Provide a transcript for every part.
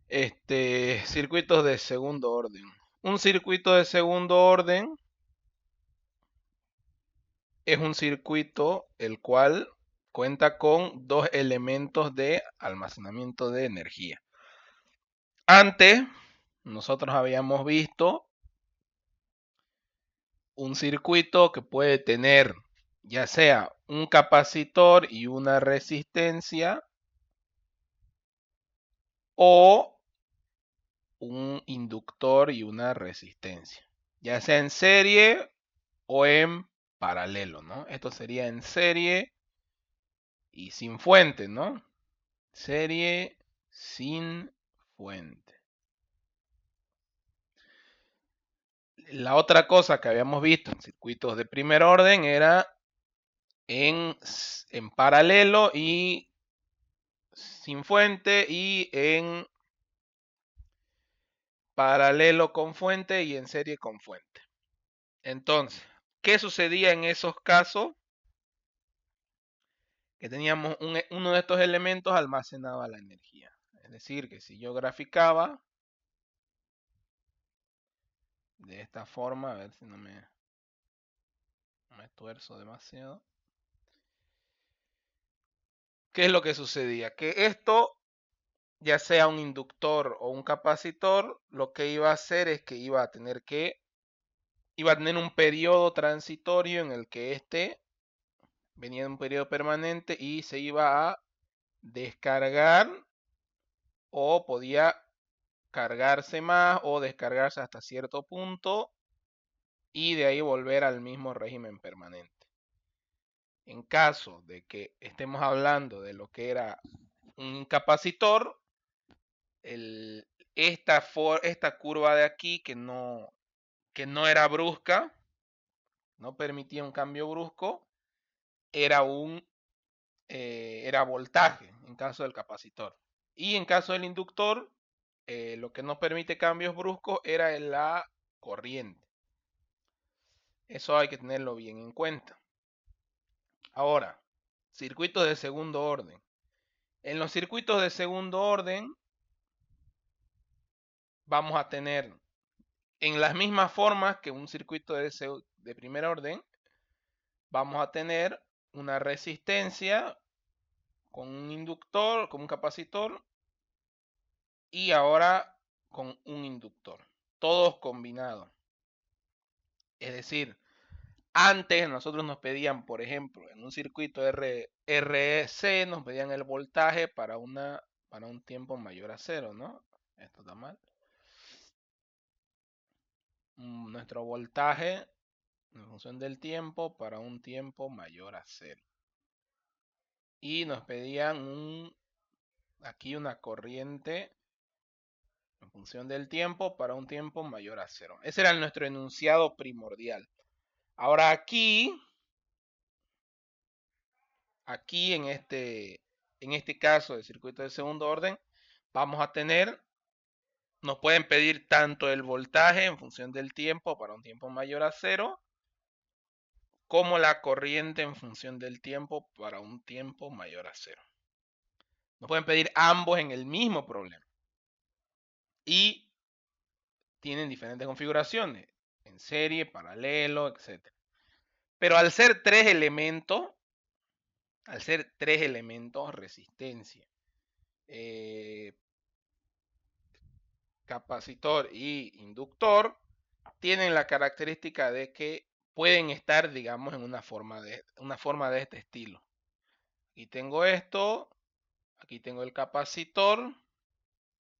Circuitos de segundo orden. Un circuito de segundo orden es un circuito el cual cuenta con dos elementos de almacenamiento de energía. Antes, nosotros habíamos visto un circuito que puede tener ya sea un capacitor y una resistencia o un inductor y una resistencia, ya sea en serie o en paralelo, ¿no? Esto sería en serie y sin fuente, ¿no? Serie sin fuente. La otra cosa que habíamos visto en circuitos de primer orden era en paralelo y sin fuente y en paralelo con fuente y en serie con fuente. Entonces, ¿qué sucedía en esos casos? Que teníamos uno de estos elementos almacenaba la energía. Es decir, que si yo graficaba de esta forma, a ver si no me tuerzo demasiado. ¿Qué es lo que sucedía? Que esto, ya sea un inductor o un capacitor, lo que iba a hacer es que iba a tener un periodo transitorio en el que venía en un periodo permanente y se iba a descargar o podía cargarse más o descargarse hasta cierto punto y de ahí volver al mismo régimen permanente. En caso de que estemos hablando de lo que era un capacitor, esta curva de aquí que no era brusca, no permitía un cambio brusco, era era voltaje en caso del capacitor. Y en caso del inductor, lo que no permite cambios bruscos era la corriente. Eso hay que tenerlo bien en cuenta. Ahora, circuitos de segundo orden. En los circuitos de segundo orden vamos a tener en las mismas formas que un circuito de primer orden, vamos a tener una resistencia con un inductor, con un capacitor y ahora con un inductor. Todos combinados. Es decir, antes nosotros nos pedían, por ejemplo, en un circuito RC, nos pedían el voltaje para un tiempo mayor a cero, ¿no? Esto está mal. Nuestro voltaje en función del tiempo para un tiempo mayor a cero. Y nos pedían aquí una corriente en función del tiempo para un tiempo mayor a cero. Ese era nuestro enunciado primordial. Ahora aquí en este caso de circuito de segundo orden, vamos a nos pueden pedir tanto el voltaje en función del tiempo para un tiempo mayor a cero, como la corriente en función del tiempo para un tiempo mayor a cero. Nos pueden pedir ambos en el mismo problema. Y tienen diferentes configuraciones, en serie, paralelo, etc. Pero al ser tres elementos, resistencia, eh, capacitor y inductor, tienen la característica de que pueden estar, digamos, en una forma de este estilo. Aquí tengo esto, aquí tengo el capacitor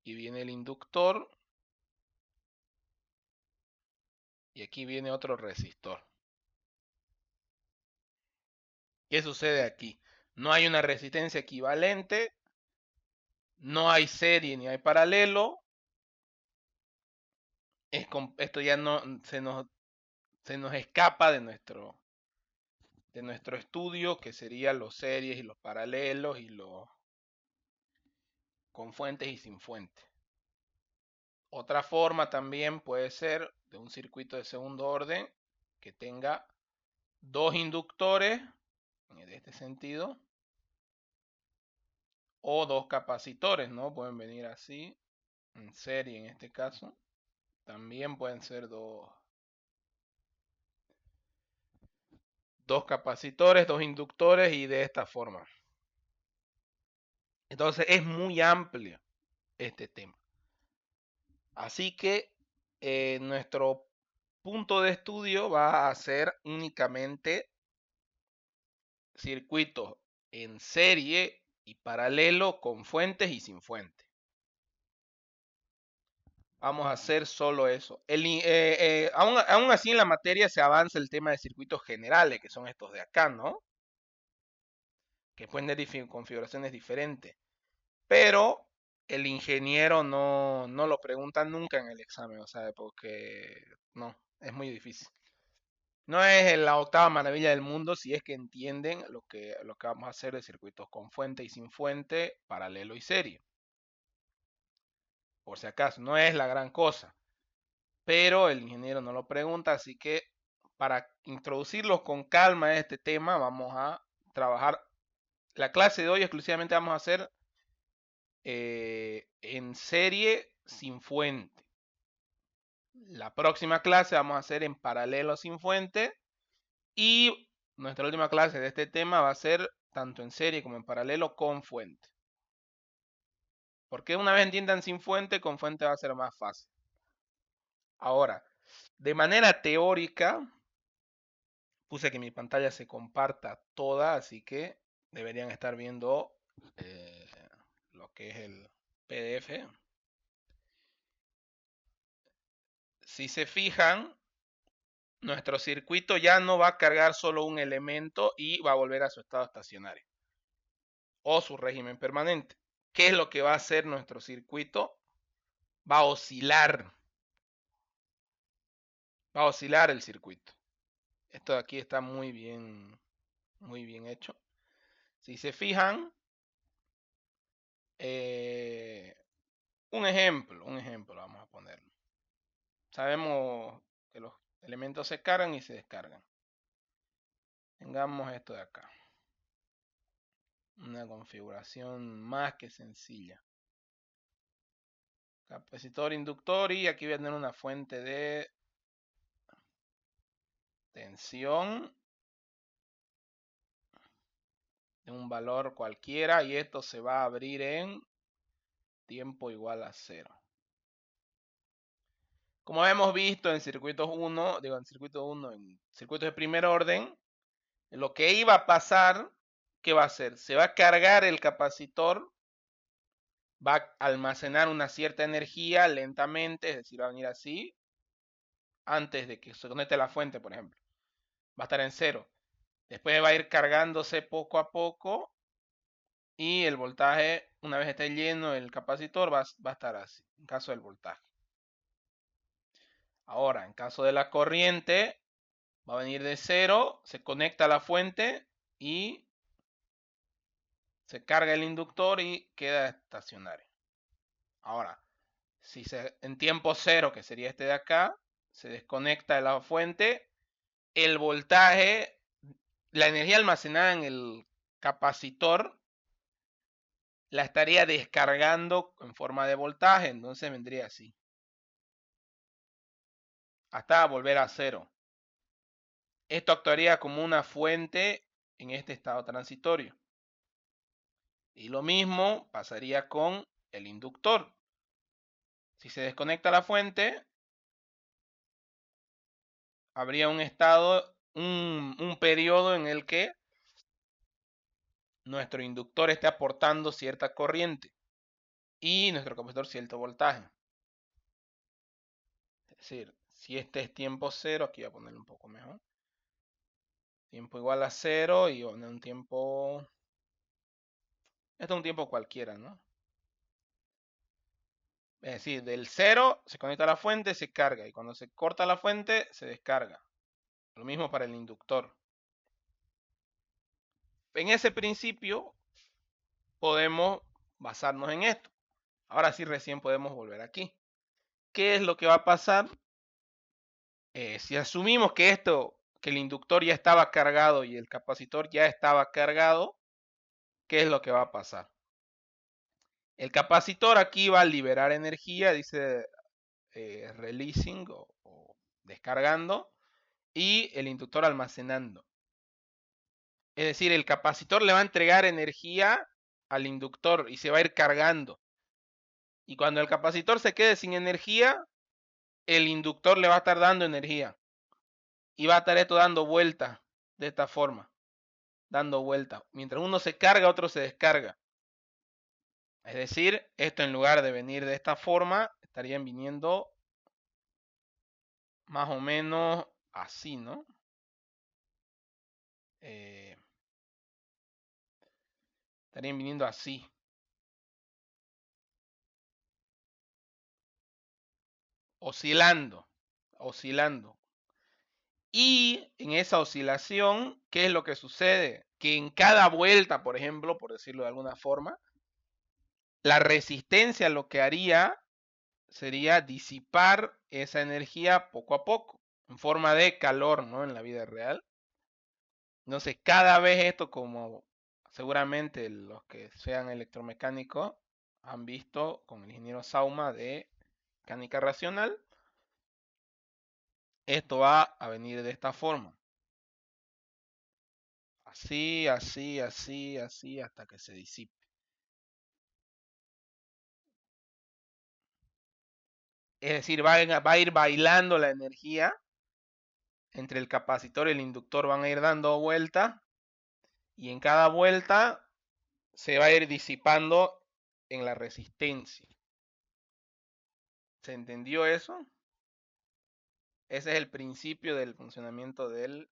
y viene el inductor y aquí viene otro resistor. ¿Qué sucede aquí? No hay una resistencia equivalente, no hay serie ni hay paralelo. Esto ya no se nos escapa de nuestro estudio, que serían los series y los paralelos y los con fuentes y sin fuentes. Otra forma también puede ser de un circuito de segundo orden que tenga dos inductores, en este sentido, o dos capacitores, ¿no? Pueden venir así, en serie en este caso. También pueden ser dos capacitores, dos inductores y de esta forma. Entonces es muy amplio este tema. Así que nuestro punto de estudio va a ser únicamente circuitos en serie y paralelo con fuentes y sin fuente. Vamos a hacer solo eso. Aún así en la materia se avanza el tema de circuitos generales, que son estos de acá, ¿no? Que pueden tener configuraciones diferentes. Pero el ingeniero no lo pregunta nunca en el examen, o sea, porque no, es muy difícil. No es la octava maravilla del mundo si es que entienden lo que vamos a hacer de circuitos con fuente y sin fuente, paralelo y serie. Por si acaso, no es la gran cosa. Pero el ingeniero no lo pregunta, así que para introducirlos con calma a este tema, vamos a trabajar. La clase de hoy exclusivamente vamos a hacer en serie sin fuente. La próxima clase vamos a hacer en paralelo sin fuente. Y nuestra última clase de este tema va a ser tanto en serie como en paralelo con fuente. Porque una vez entiendan sin fuente, con fuente va a ser más fácil. Ahora, de manera teórica, puse que mi pantalla se comparta toda, así que deberían estar viendo eh, lo que es el PDF. Si se fijan, nuestro circuito ya no va a cargar solo un elemento y va a volver a su estado estacionario o su régimen permanente. ¿Qué es lo que va a hacer nuestro circuito? Va a oscilar. Va a oscilar el circuito. Esto de aquí está muy bien hecho. Si se fijan, un ejemplo vamos a poner. Sabemos que los elementos se cargan y se descargan. Tengamos esto de acá. Una configuración más que sencilla. Capacitor, inductor y aquí voy a tener una fuente de tensión de un valor cualquiera y esto se va a abrir en tiempo igual a 0. Como hemos visto en circuitos 1, en circuitos de primer orden, lo que iba a pasar, ¿qué va a hacer? Se va a cargar el capacitor, va a almacenar una cierta energía lentamente, es decir, va a venir así, antes de que se conecte la fuente, por ejemplo. Va a estar en 0. Después va a ir cargándose poco a poco y el voltaje, una vez esté lleno el capacitor, va a estar así, en caso del voltaje. Ahora, en caso de la corriente, va a venir de 0, se conecta a la fuente y se carga el inductor y queda estacionario. Ahora, si en tiempo 0, que sería este de acá, se desconecta de la fuente, el voltaje, la energía almacenada en el capacitor, la estaría descargando en forma de voltaje, entonces vendría así. Hasta volver a 0. Esto actuaría como una fuente en este estado transitorio. Y lo mismo pasaría con el inductor. Si se desconecta la fuente, habría un estado, un periodo en el que nuestro inductor esté aportando cierta corriente y nuestro capacitor cierto voltaje. Es decir, si este es tiempo 0, aquí voy a ponerlo un poco mejor. Tiempo igual a 0 y un tiempo... Esto es un tiempo cualquiera, ¿no? Es decir, del 0 se conecta a la fuente, se carga y cuando se corta la fuente se descarga. Lo mismo para el inductor. En ese principio podemos basarnos en esto. Ahora sí recién podemos volver aquí. ¿Qué es lo que va a pasar? Si asumimos que que el inductor ya estaba cargado y el capacitor ya estaba cargado, ¿qué es lo que va a pasar? El capacitor aquí va a liberar energía, dice releasing o descargando, y el inductor almacenando. Es decir, el capacitor le va a entregar energía al inductor y se va a ir cargando. Y cuando el capacitor se quede sin energía, el inductor le va a estar dando energía. Y va a estar esto dando vueltas de esta forma. Dando vueltas. Mientras uno se carga, otro se descarga. Es decir, esto en lugar de venir de esta forma, estarían viniendo más o menos así, ¿no? Estarían viniendo así. Oscilando. Oscilando. Y en esa oscilación, ¿qué es lo que sucede? Que en cada vuelta, por ejemplo, por decirlo de alguna forma, la resistencia lo que haría sería disipar esa energía poco a poco, en forma de calor, ¿no? En la vida real. Entonces, cada vez esto, como seguramente los que sean electromecánicos han visto con el ingeniero Sauma de mecánica racional, esto va a venir de esta forma. Así, así, así, así, hasta que se disipe. Es decir, va a ir bailando la energía entre el capacitor y el inductor, van a ir dando vuelta y en cada vuelta se va a ir disipando en la resistencia. ¿Se entendió eso? Ese es el principio del funcionamiento de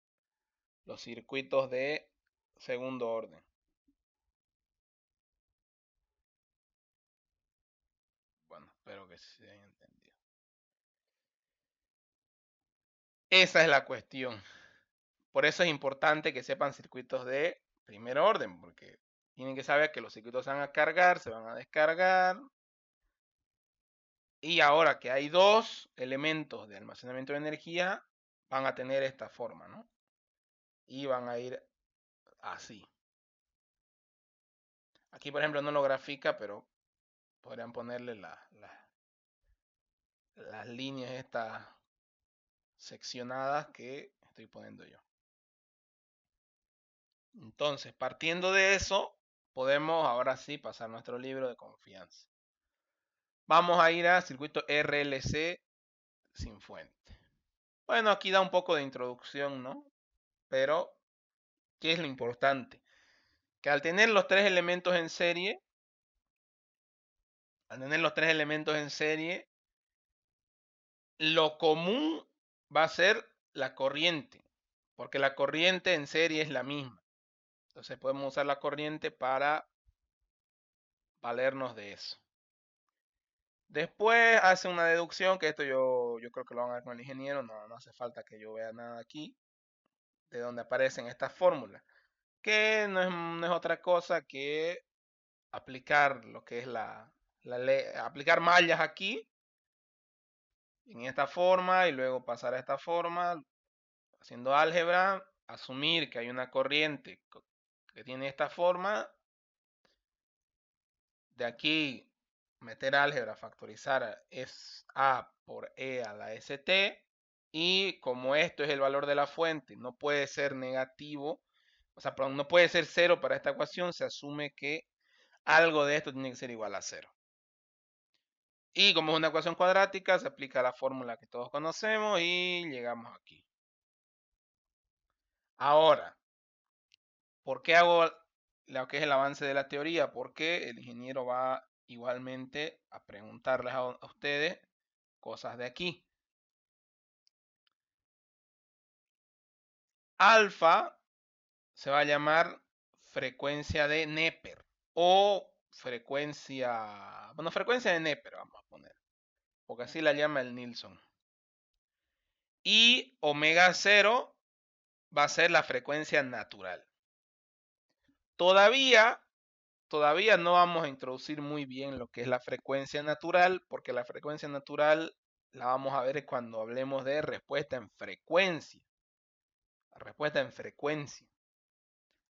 los circuitos de segundo orden. Bueno, espero que se haya entendido. Esa es la cuestión. Por eso es importante que sepan circuitos de primer orden, porque tienen que saber que los circuitos se van a cargar, se van a descargar. Y ahora que hay dos elementos de almacenamiento de energía, van a tener esta forma, ¿no? Y van a ir así. Aquí, por ejemplo, no lo grafica, pero podrían ponerle las líneas estas seccionadas que estoy poniendo yo. Entonces, partiendo de eso, podemos ahora sí pasar nuestro libro de confianza. Vamos a ir a circuito RLC sin fuente. Bueno, aquí da un poco de introducción, ¿no? Pero, ¿qué es lo importante? Que al tener los tres elementos en serie, lo común va a ser la corriente, porque la corriente en serie es la misma. Entonces podemos usar la corriente para valernos de eso. Después hace una deducción, que esto yo creo que lo van a ver con el ingeniero, no hace falta que yo vea nada aquí, de donde aparecen estas fórmulas, que no es otra cosa que aplicar lo que es la ley, aplicar mallas aquí, en esta forma, y luego pasar a esta forma, haciendo álgebra, asumir que hay una corriente que tiene esta forma, de aquí meter álgebra, factorizar es A por E a la ST, y como esto es el valor de la fuente, no puede ser negativo, o sea, no puede ser cero para esta ecuación, se asume que algo de esto tiene que ser igual a cero. Y como es una ecuación cuadrática, se aplica la fórmula que todos conocemos y llegamos aquí. Ahora, ¿por qué hago lo que es el avance de la teoría? Porque el ingeniero va igualmente a preguntarles a ustedes cosas de aquí. Alfa se va a llamar frecuencia de Neper o frecuencia, bueno, frecuencia de Neper vamos a poner, porque así la llama el Nilsson. Y omega 0 va a ser la frecuencia natural. Todavía no vamos a introducir muy bien lo que es la frecuencia natural, porque la frecuencia natural la vamos a ver cuando hablemos de respuesta en frecuencia. La respuesta en frecuencia.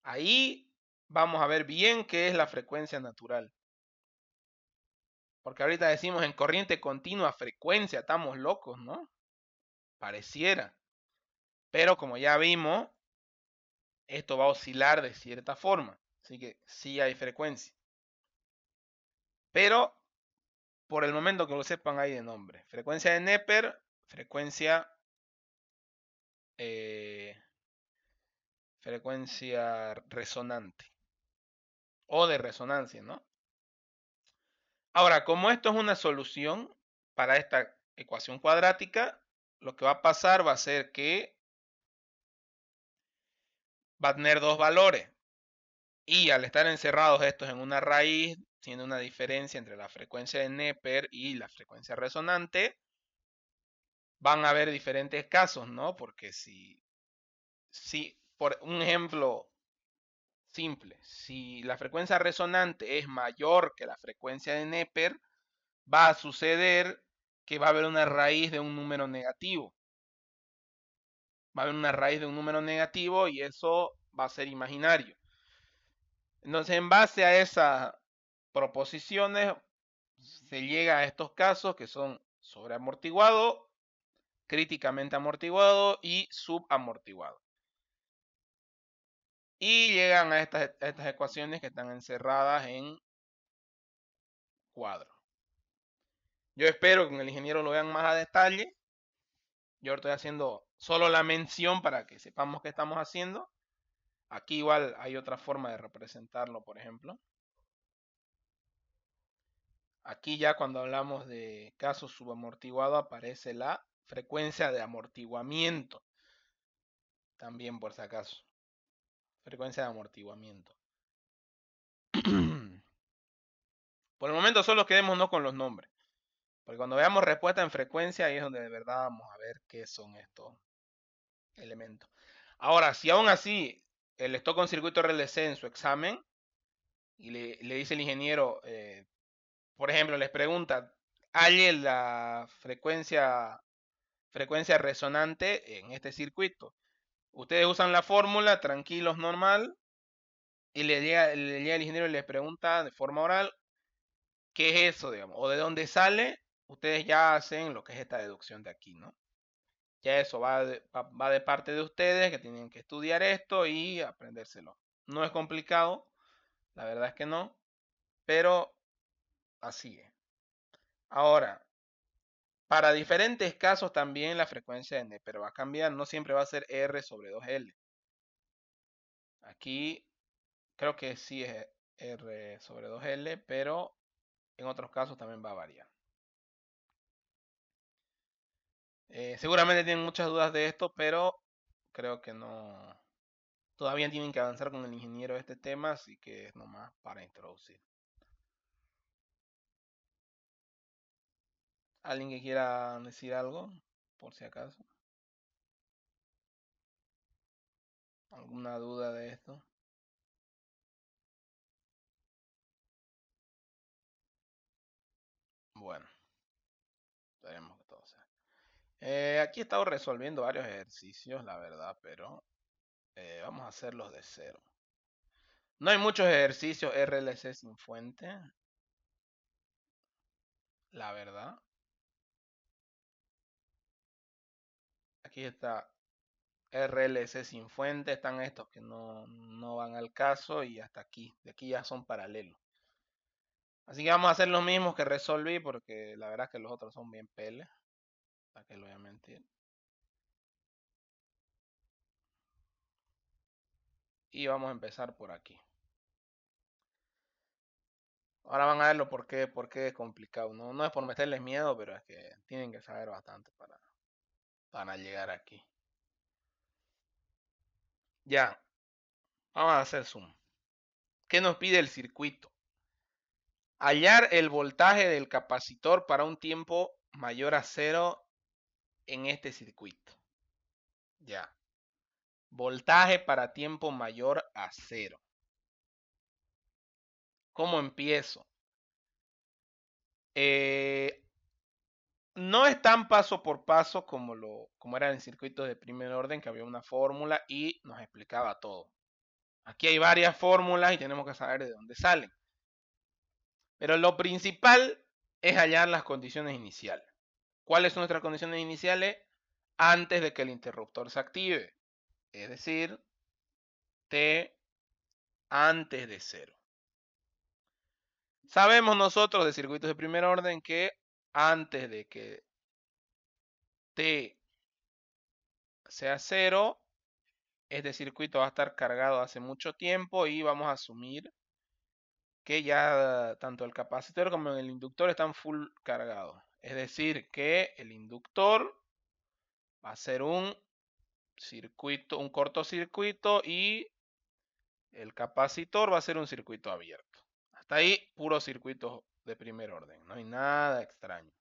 Ahí vamos a ver bien qué es la frecuencia natural. Porque ahorita decimos en corriente continua, frecuencia, estamos locos, ¿no? Pareciera. Pero como ya vimos, esto va a oscilar de cierta forma. Así que sí hay frecuencia. Pero por el momento que lo sepan hay de nombre. Frecuencia de Neper, frecuencia frecuencia resonante o de resonancia, ¿no? Ahora, como esto es una solución para esta ecuación cuadrática, lo que va a pasar va a ser que va a tener dos valores. Y al estar encerrados estos en una raíz, tiene una diferencia entre la frecuencia de Neper y la frecuencia resonante, van a haber diferentes casos, ¿no? Porque si por un ejemplo simple, si la frecuencia resonante es mayor que la frecuencia de Neper, va a suceder que va a haber una raíz de un número negativo. Va a haber una raíz de un número negativo y eso va a ser imaginario. Entonces, en base a esas proposiciones, se llega a estos casos que son sobreamortiguado, críticamente amortiguado y subamortiguado. Y llegan a estas ecuaciones que están encerradas en cuadro. Yo espero que el ingeniero lo vean más a detalle. Yo estoy haciendo solo la mención para que sepamos qué estamos haciendo. Aquí igual hay otra forma de representarlo, por ejemplo. Aquí ya cuando hablamos de caso subamortiguado aparece la frecuencia de amortiguamiento. También por si acaso. Frecuencia de amortiguamiento. Por el momento solo quedémonos con los nombres. Porque cuando veamos respuesta en frecuencia, ahí es donde de verdad vamos a ver qué son estos elementos. Ahora, si aún así les toca un circuito RLC en su examen y le dice el ingeniero, por ejemplo, les pregunta, halle la frecuencia resonante en este circuito. Ustedes usan la fórmula, tranquilos, normal, y le llega el ingeniero y les pregunta de forma oral, ¿qué es eso, digamos? O de dónde sale, ustedes ya hacen lo que es esta deducción de aquí, ¿no? Ya eso va de parte de ustedes que tienen que estudiar esto y aprendérselo. No es complicado, la verdad es que no, pero así es. Ahora, para diferentes casos también la frecuencia de Neper va a cambiar, no siempre va a ser R sobre 2L. Aquí creo que sí es R sobre 2L, pero en otros casos también va a variar. Seguramente tienen muchas dudas de esto, pero creo que no. Todavía tienen que avanzar con el ingeniero de este tema, así que es nomás para introducir. ¿Alguien que quiera decir algo? Por si acaso. ¿Alguna duda de esto? Bueno, esperemos que todo sea. Aquí he estado resolviendo varios ejercicios, la verdad, pero vamos a hacerlos de cero. No hay muchos ejercicios RLC sin fuente, la verdad. Aquí está RLC sin fuente, están estos que no van al caso y hasta aquí. De aquí ya son paralelos. Así que vamos a hacer los mismos que resolví porque la verdad es que los otros son bien peles. ¿Para qué lo voy a mentir? Y vamos a empezar por aquí. Ahora van a verlo por qué es complicado. No es por meterles miedo, pero es que tienen que saber bastante para llegar aquí. Ya, vamos a hacer zoom. ¿Qué nos pide el circuito? Hallar el voltaje del capacitor para un tiempo mayor a 0 en este circuito. Ya. Voltaje para tiempo mayor a 0. ¿Cómo empiezo? No es tan paso por paso como era en circuitos de primer orden, que había una fórmula y nos explicaba todo. Aquí hay varias fórmulas y tenemos que saber de dónde salen. Pero lo principal es hallar las condiciones iniciales. ¿Cuáles son nuestras condiciones iniciales? Antes de que el interruptor se active. Es decir, t antes de 0. Sabemos nosotros de circuitos de primer orden que antes de que t sea 0, este circuito va a estar cargado hace mucho tiempo y vamos a asumir que ya tanto el capacitor como el inductor están full cargados. Es decir, que el inductor va a ser un circuito, un cortocircuito, y el capacitor va a ser un circuito abierto. Hasta ahí, puro circuito de primer orden. No hay nada extraño.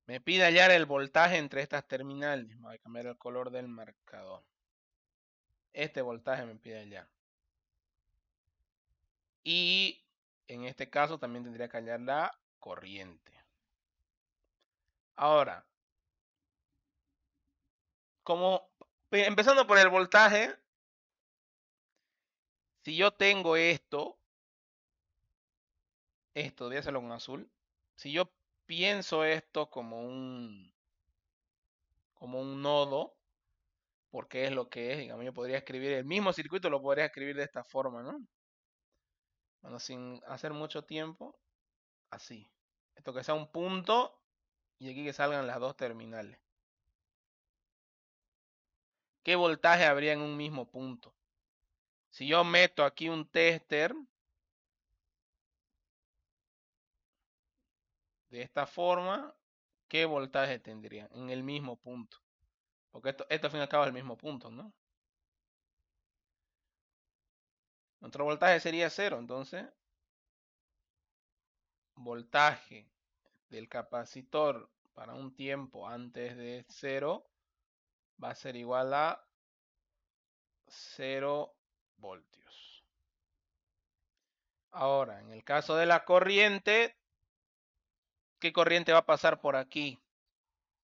Me pide hallar el voltaje entre estas terminales. Voy a cambiar el color del marcador. Este voltaje me pide hallar. Y en este caso también tendría que hallar la corriente. Ahora, como empezando por el voltaje, si yo tengo esto, voy a hacerlo con azul. Si yo pienso esto como un nodo, porque es lo que es, digamos, yo podría escribir el mismo circuito, lo podría escribir de esta forma, ¿no? Bueno, sin hacer mucho tiempo, así. Esto que sea un punto y aquí que salgan las dos terminales. ¿Qué voltaje habría en un mismo punto? Si yo meto aquí un tester de esta forma, ¿qué voltaje tendría en el mismo punto? Porque esto al fin y al cabo es el mismo punto, ¿no? Nuestro voltaje sería 0, entonces voltaje del capacitor para un tiempo antes de 0 va a ser igual a 0 voltios. Ahora, en el caso de la corriente, ¿qué corriente va a pasar por aquí?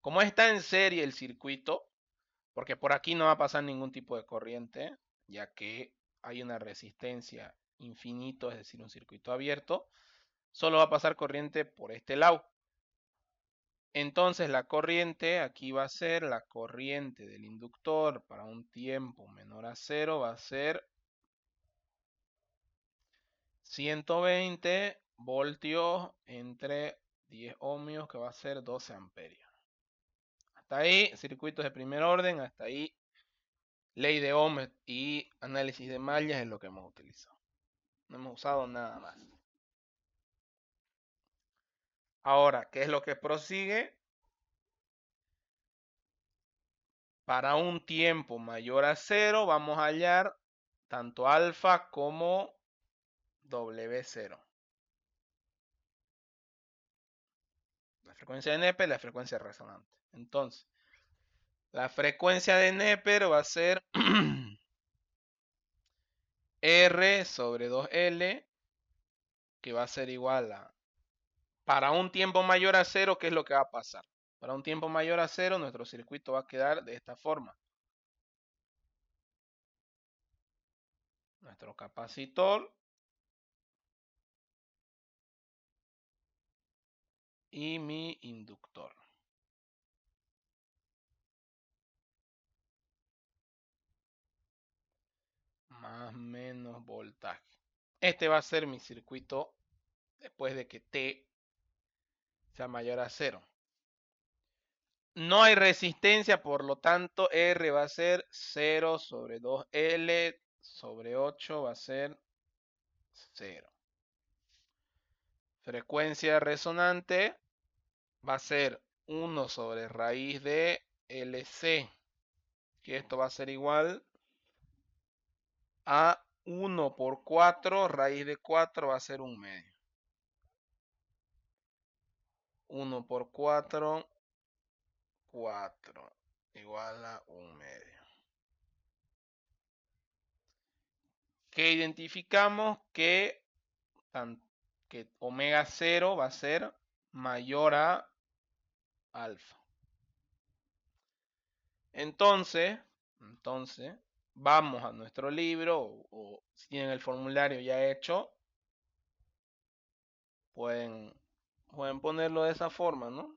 Como está en serie el circuito, porque por aquí no va a pasar ningún tipo de corriente, ya que hay una resistencia infinito, es decir, un circuito abierto, solo va a pasar corriente por este lado. Entonces la corriente aquí va a ser la corriente del inductor para un tiempo menor a 0, va a ser 120 voltios entre 10 ohmios, que va a ser 12 amperios. Hasta ahí, circuitos de primer orden, hasta ahí, ley de Ohm y análisis de mallas es lo que hemos utilizado. No hemos usado nada más. Ahora, ¿qué es lo que prosigue? Para un tiempo mayor a 0, vamos a hallar tanto alfa como W0. La frecuencia de Neper y la frecuencia resonante. Entonces, la frecuencia de Neper va a ser R sobre 2L, que va a ser igual a, para un tiempo mayor a 0, ¿qué es lo que va a pasar? Para un tiempo mayor a 0, nuestro circuito va a quedar de esta forma. Nuestro capacitor y mi inductor. Más menos voltaje. Este va a ser mi circuito después de que T sea mayor a 0. No hay resistencia, por lo tanto R va a ser 0 sobre 2L sobre 8 va a ser 0. Frecuencia resonante va a ser 1 sobre raíz de LC, que esto va a ser igual a 1 por 4, raíz de 4 va a ser 1 medio. 1 por 4, 4, igual a 1 medio. Que identificamos que omega 0 va a ser mayor a alfa. Entonces vamos a nuestro libro o si tienen el formulario ya hecho, Pueden ponerlo de esa forma, ¿no?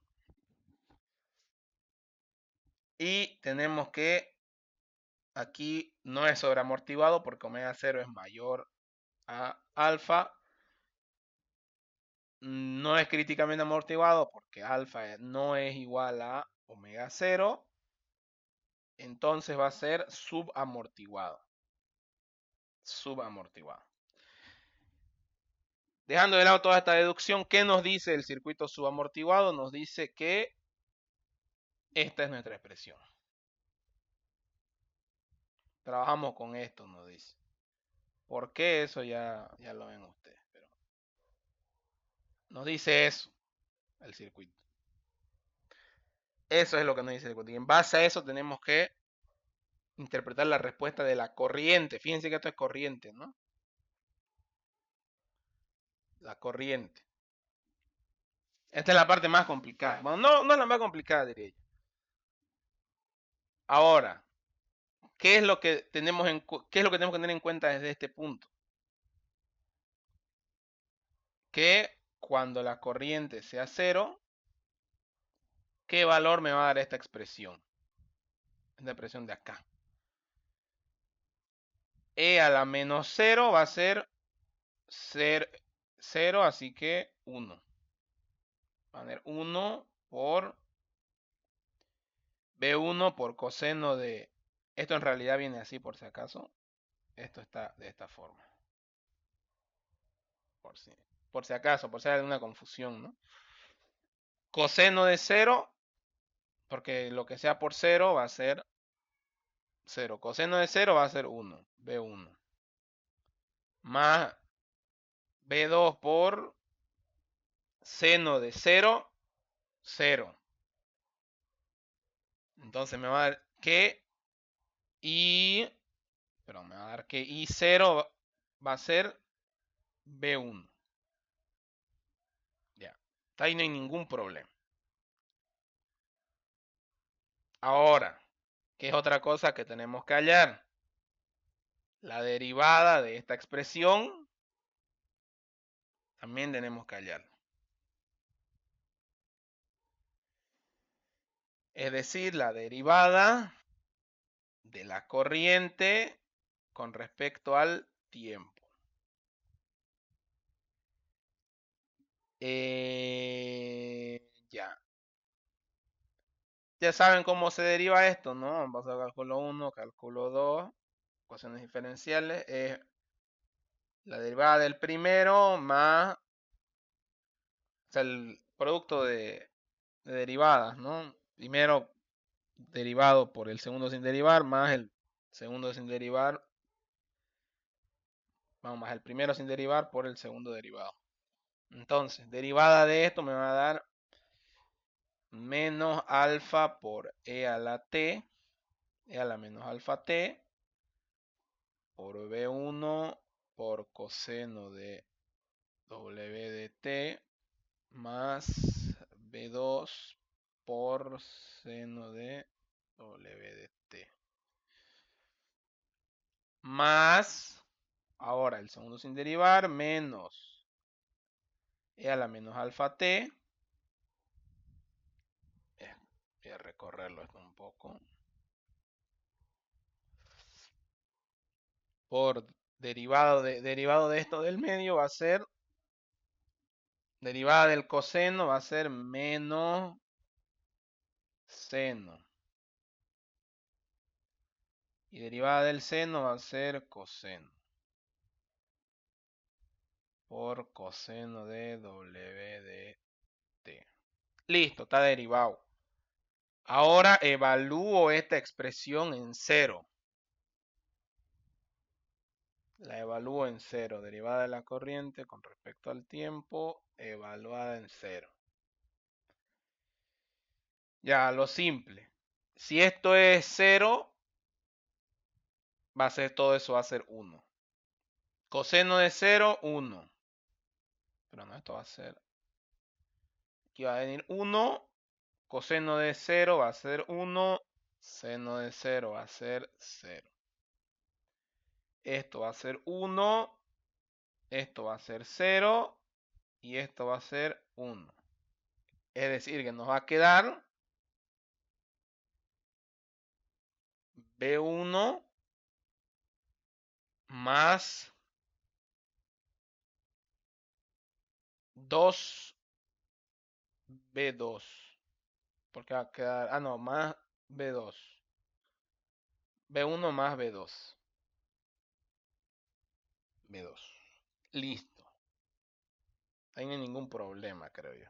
Y tenemos que aquí no es sobreamortiguado porque omega 0 es mayor a alfa. No es críticamente amortiguado porque alfa no es igual a omega 0. Entonces va a ser subamortiguado. Subamortiguado. Dejando de lado toda esta deducción, ¿qué nos dice el circuito subamortiguado? Nos dice que esta es nuestra expresión. Trabajamos con esto, nos dice. ¿Por qué? Eso ya lo ven ustedes. Pero nos dice eso, el circuito. Eso es lo que nos dice el circuito. Y en base a eso tenemos que interpretar la respuesta de la corriente. Fíjense que esto es corriente, ¿no? La corriente. Esta es la parte más complicada. Bueno, no es la más complicada, diría yo. Ahora, ¿qué es lo que tenemos qué es lo que tenemos que tener en cuenta desde este punto? Que cuando la corriente sea cero, ¿qué valor me va a dar esta expresión? Esta expresión de acá. E a la menos 0 va a ser 0, así que 1. Va a tener 1 por B1 por coseno de... Esto en realidad viene así por si acaso. Esto está de esta forma. Por si acaso, por si hay alguna confusión, ¿no? Coseno de 0, porque lo que sea por 0 va a ser 0. Coseno de 0 va a ser 1, B1. Más B2 por seno de 0, 0. Entonces me va a dar que I, pero me va a dar que I0 va a ser B1. Ya, ahí no hay ningún problema. Ahora, ¿qué es otra cosa que tenemos que hallar? La derivada de esta expresión también tenemos que hallarla. Es decir, la derivada de la corriente con respecto al tiempo. Ya. Ya saben cómo se deriva esto, ¿no? Vamos a cálculo 1, cálculo 2, ecuaciones diferenciales. Es la derivada del primero más, o sea, el producto de derivadas, ¿no? Primero derivado por el segundo sin derivar, más el segundo sin derivar, vamos, más el primero sin derivar por el segundo derivado. Entonces, derivada de esto me va a dar menos alfa por e a la t, e a la menos alfa t, por B1 por coseno de W de t, más B2 por seno de W de t. Más, ahora el segundo sin derivar, menos e a la menos alfa t. Voy a recorrerlo esto un poco. Por derivado de esto del medio va a ser, derivada del coseno va a ser menos seno. Y derivada del seno va a ser coseno. Por coseno de W de t. Listo, está derivado. Ahora evalúo esta expresión en 0. La evalúo en 0. Derivada de la corriente con respecto al tiempo, evaluada en 0. Ya, lo simple. Si esto es 0, va a ser todo eso, va a ser 1. Coseno de 0, 1. Pero no, esto va a ser... Aquí va a venir 1. Coseno de 0 va a ser 1. Seno de 0 va a ser 0. Esto va a ser 1. Esto va a ser 0. y esto va a ser 1. Es decir, que nos va a quedar B1 más 2B2. Porque va a quedar, no, más B2. B1 más B2. B2. Listo. Ahí no hay ningún problema, creo yo.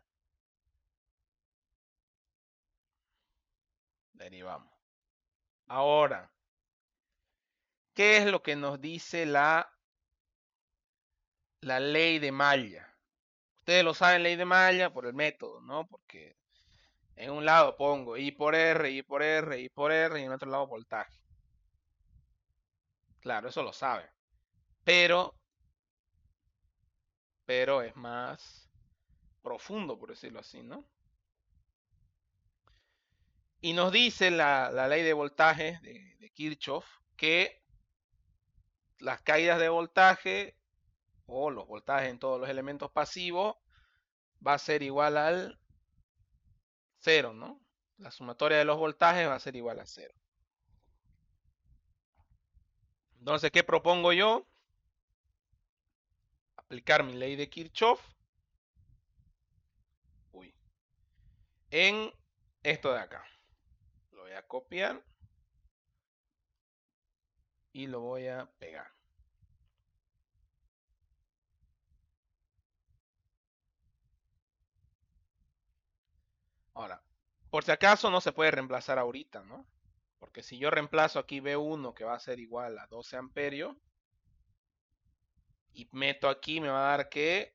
Derivamos. Ahora, ¿qué es lo que nos dice la ley de malla? Ustedes lo saben, ley de malla, por el método, ¿no? Porque en un lado pongo I por R, I por R, I por R, y en otro lado voltaje. Claro, eso lo saben. Pero es más profundo, por decirlo así, ¿no? Y nos dice la ley de voltaje de Kirchhoff que las caídas de voltaje o los voltajes en todos los elementos pasivos va a ser igual al 0, ¿no? La sumatoria de los voltajes va a ser igual a 0. Entonces, ¿qué propongo yo? Aplicar mi ley de Kirchhoff en esto de acá. Lo voy a copiar y lo voy a pegar. Ahora, por si acaso no se puede reemplazar ahorita, ¿no? Porque si yo reemplazo aquí B1, que va a ser igual a 12 amperios, y meto aquí, me va a dar que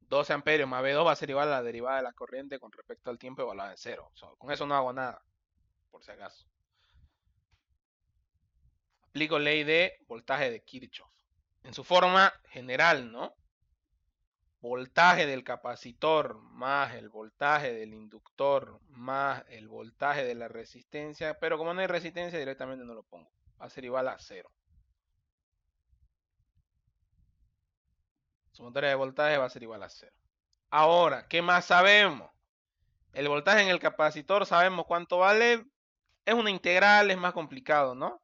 12 amperios más B2 va a ser igual a la derivada de la corriente con respecto al tiempo evaluada en 0. O sea, con eso no hago nada, por si acaso. Aplico ley de voltaje de Kirchhoff. En su forma general, ¿no? Voltaje del capacitor más el voltaje del inductor más el voltaje de la resistencia, pero como no hay resistencia directamente no lo pongo, va a ser igual a 0. Sumatoria de voltaje va a ser igual a 0. Ahora, ¿qué más sabemos? El voltaje en el capacitor sabemos cuánto vale, es una integral, es más complicado, ¿no?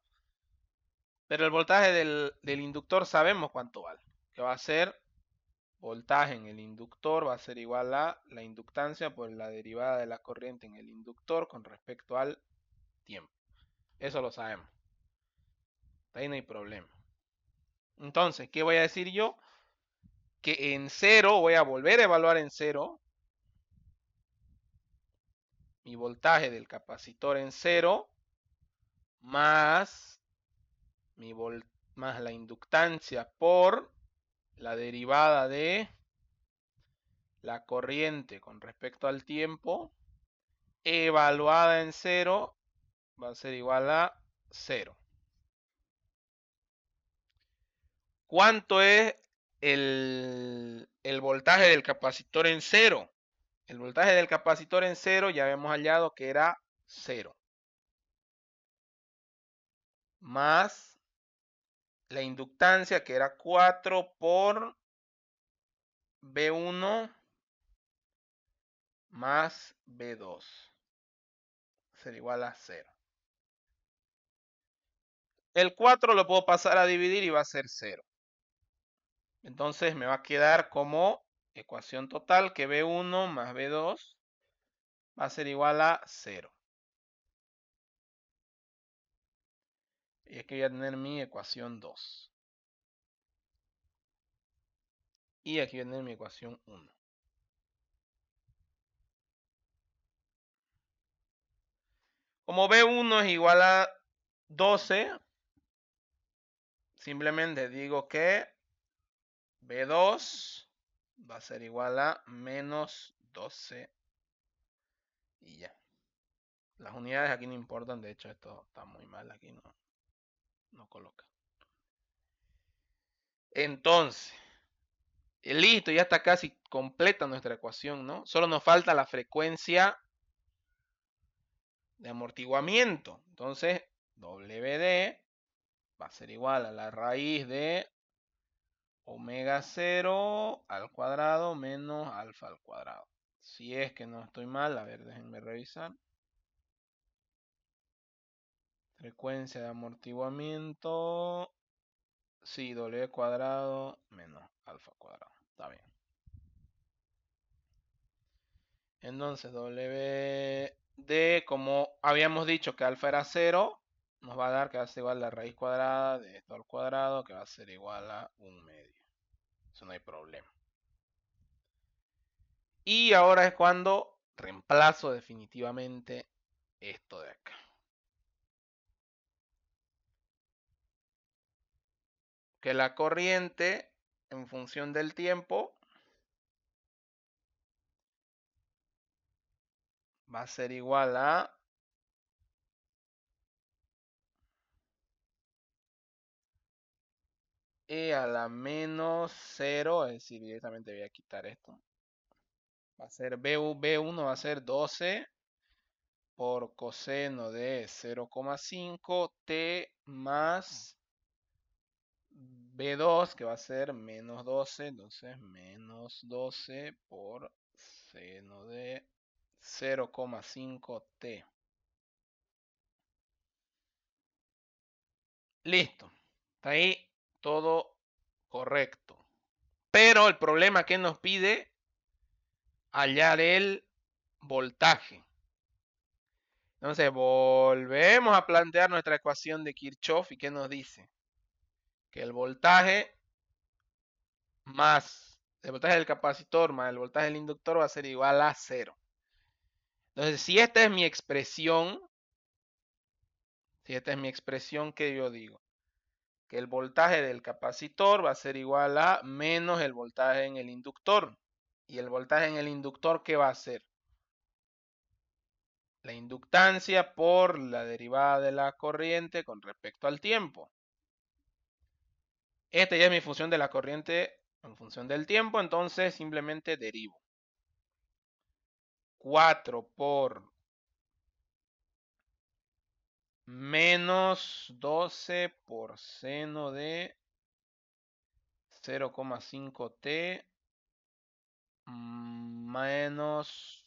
Pero el voltaje del inductor sabemos cuánto vale, que va a ser voltaje en el inductor va a ser igual a la inductancia por la derivada de la corriente en el inductor con respecto al tiempo. Eso lo sabemos. Ahí no hay problema. Entonces, ¿qué voy a decir yo? Que en 0 voy a volver a evaluar en 0 mi voltaje del capacitor en 0 más, más la inductancia por la derivada de la corriente con respecto al tiempo evaluada en 0 va a ser igual a 0. ¿Cuánto es el voltaje del capacitor en 0? El voltaje del capacitor en 0 ya habíamos hallado que era 0. Más la inductancia que era 4 por B1 más B2. Será igual a 0. El 4 lo puedo pasar a dividir y va a ser 0. Entonces me va a quedar como ecuación total que B1 más B2 va a ser igual a 0. Y aquí voy a tener mi ecuación 2. Y aquí voy a tener mi ecuación 1. Como B1 es igual a 12, simplemente digo que B2 va a ser igual a menos 12 y ya. Las unidades aquí no importan, de hecho esto está muy mal, aquí no coloca. Entonces, listo, ya está casi completa nuestra ecuación, ¿no? Solo nos falta la frecuencia de amortiguamiento. Entonces, WD va a ser igual a la raíz de omega 0 al cuadrado menos alfa al cuadrado. Si es que no estoy mal, a ver, déjenme revisar. Frecuencia de amortiguamiento. Sí, W cuadrado menos alfa cuadrado. Está bien. Entonces WD, como habíamos dicho que alfa era 0, nos va a dar que va a ser igual a la raíz cuadrada de esto al cuadrado, que va a ser igual a 1/2. Eso no hay problema. Y ahora es cuando reemplazo definitivamente esto de acá. Que la corriente en función del tiempo va a ser igual a E a la menos 0, es decir, directamente voy a quitar esto. Va a ser B1 va a ser 12 por coseno de 0,5 t más B2, que va a ser menos 12, entonces menos 12 por seno de 0,5 t. Listo. Está ahí todo correcto. Pero el problema que nos pide hallar el voltaje. Entonces volvemos a plantear nuestra ecuación de Kirchhoff y ¿qué nos dice? Que el voltaje más el voltaje del capacitor más el voltaje del inductor va a ser igual a 0. Entonces, si esta es mi expresión, ¿qué yo digo? Que el voltaje del capacitor va a ser igual a menos el voltaje en el inductor. Y el voltaje en el inductor, ¿qué va a ser? La inductancia por la derivada de la corriente con respecto al tiempo. Esta ya es mi función de la corriente en función del tiempo, entonces simplemente derivo. 4 por menos 12 por seno de 0,5 t menos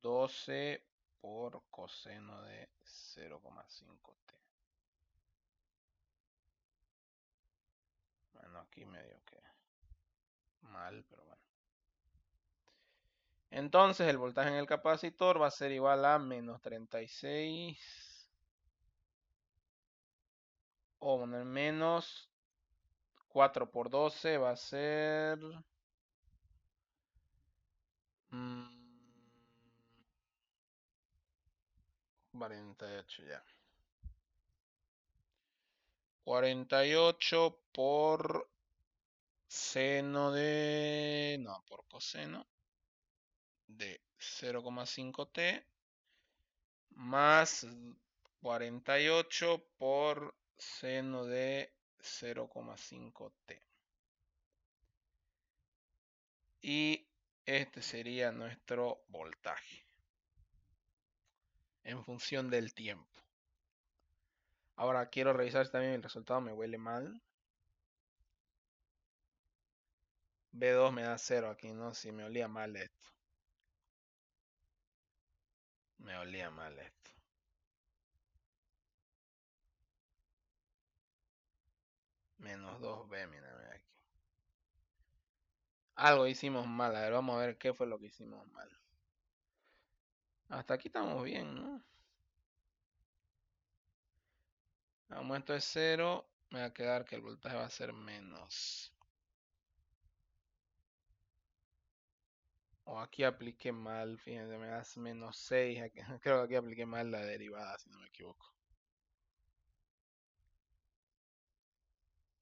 12 por coseno de 0,5 t. Bueno, aquí medio que mal, pero bueno. Entonces el voltaje en el capacitor va a ser igual a menos 36 o bueno, menos 4 por 12 va a ser 48 ya. 48 por seno de... no, por coseno de 0,5 t más 48 por seno de 0,5 t. Y este sería nuestro voltaje en función del tiempo. Ahora quiero revisar si también el resultado me huele mal. B2 me da 0 aquí, ¿no? Si me olía mal esto. Me olía mal esto. Menos 2B, mira aquí. Algo hicimos mal. A ver, vamos a ver qué fue lo que hicimos mal. Hasta aquí estamos bien, ¿no? Como esto es 0, me va a quedar que el voltaje va a ser menos. O aquí apliqué mal, fíjense, me das menos 6. Creo que aquí apliqué mal la derivada, si no me equivoco.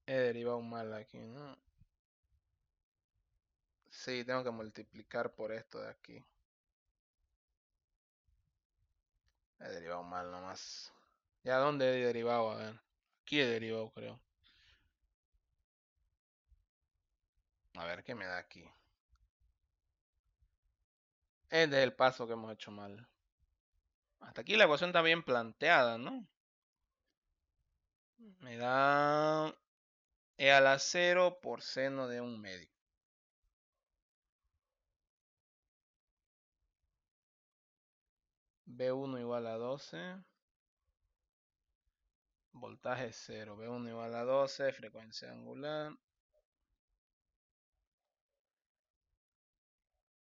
He derivado mal aquí, ¿no? Sí, tengo que multiplicar por esto de aquí. He derivado mal nomás. ¿Ya dónde he derivado? A ver. Aquí he derivado, creo. A ver, ¿qué me da aquí? Este es el paso que hemos hecho mal. Hasta aquí la ecuación está bien planteada, ¿no? Me da E a la 0 por seno de 1/2. B1 igual a 12. Voltaje 0. B1 igual a 12. Frecuencia angular.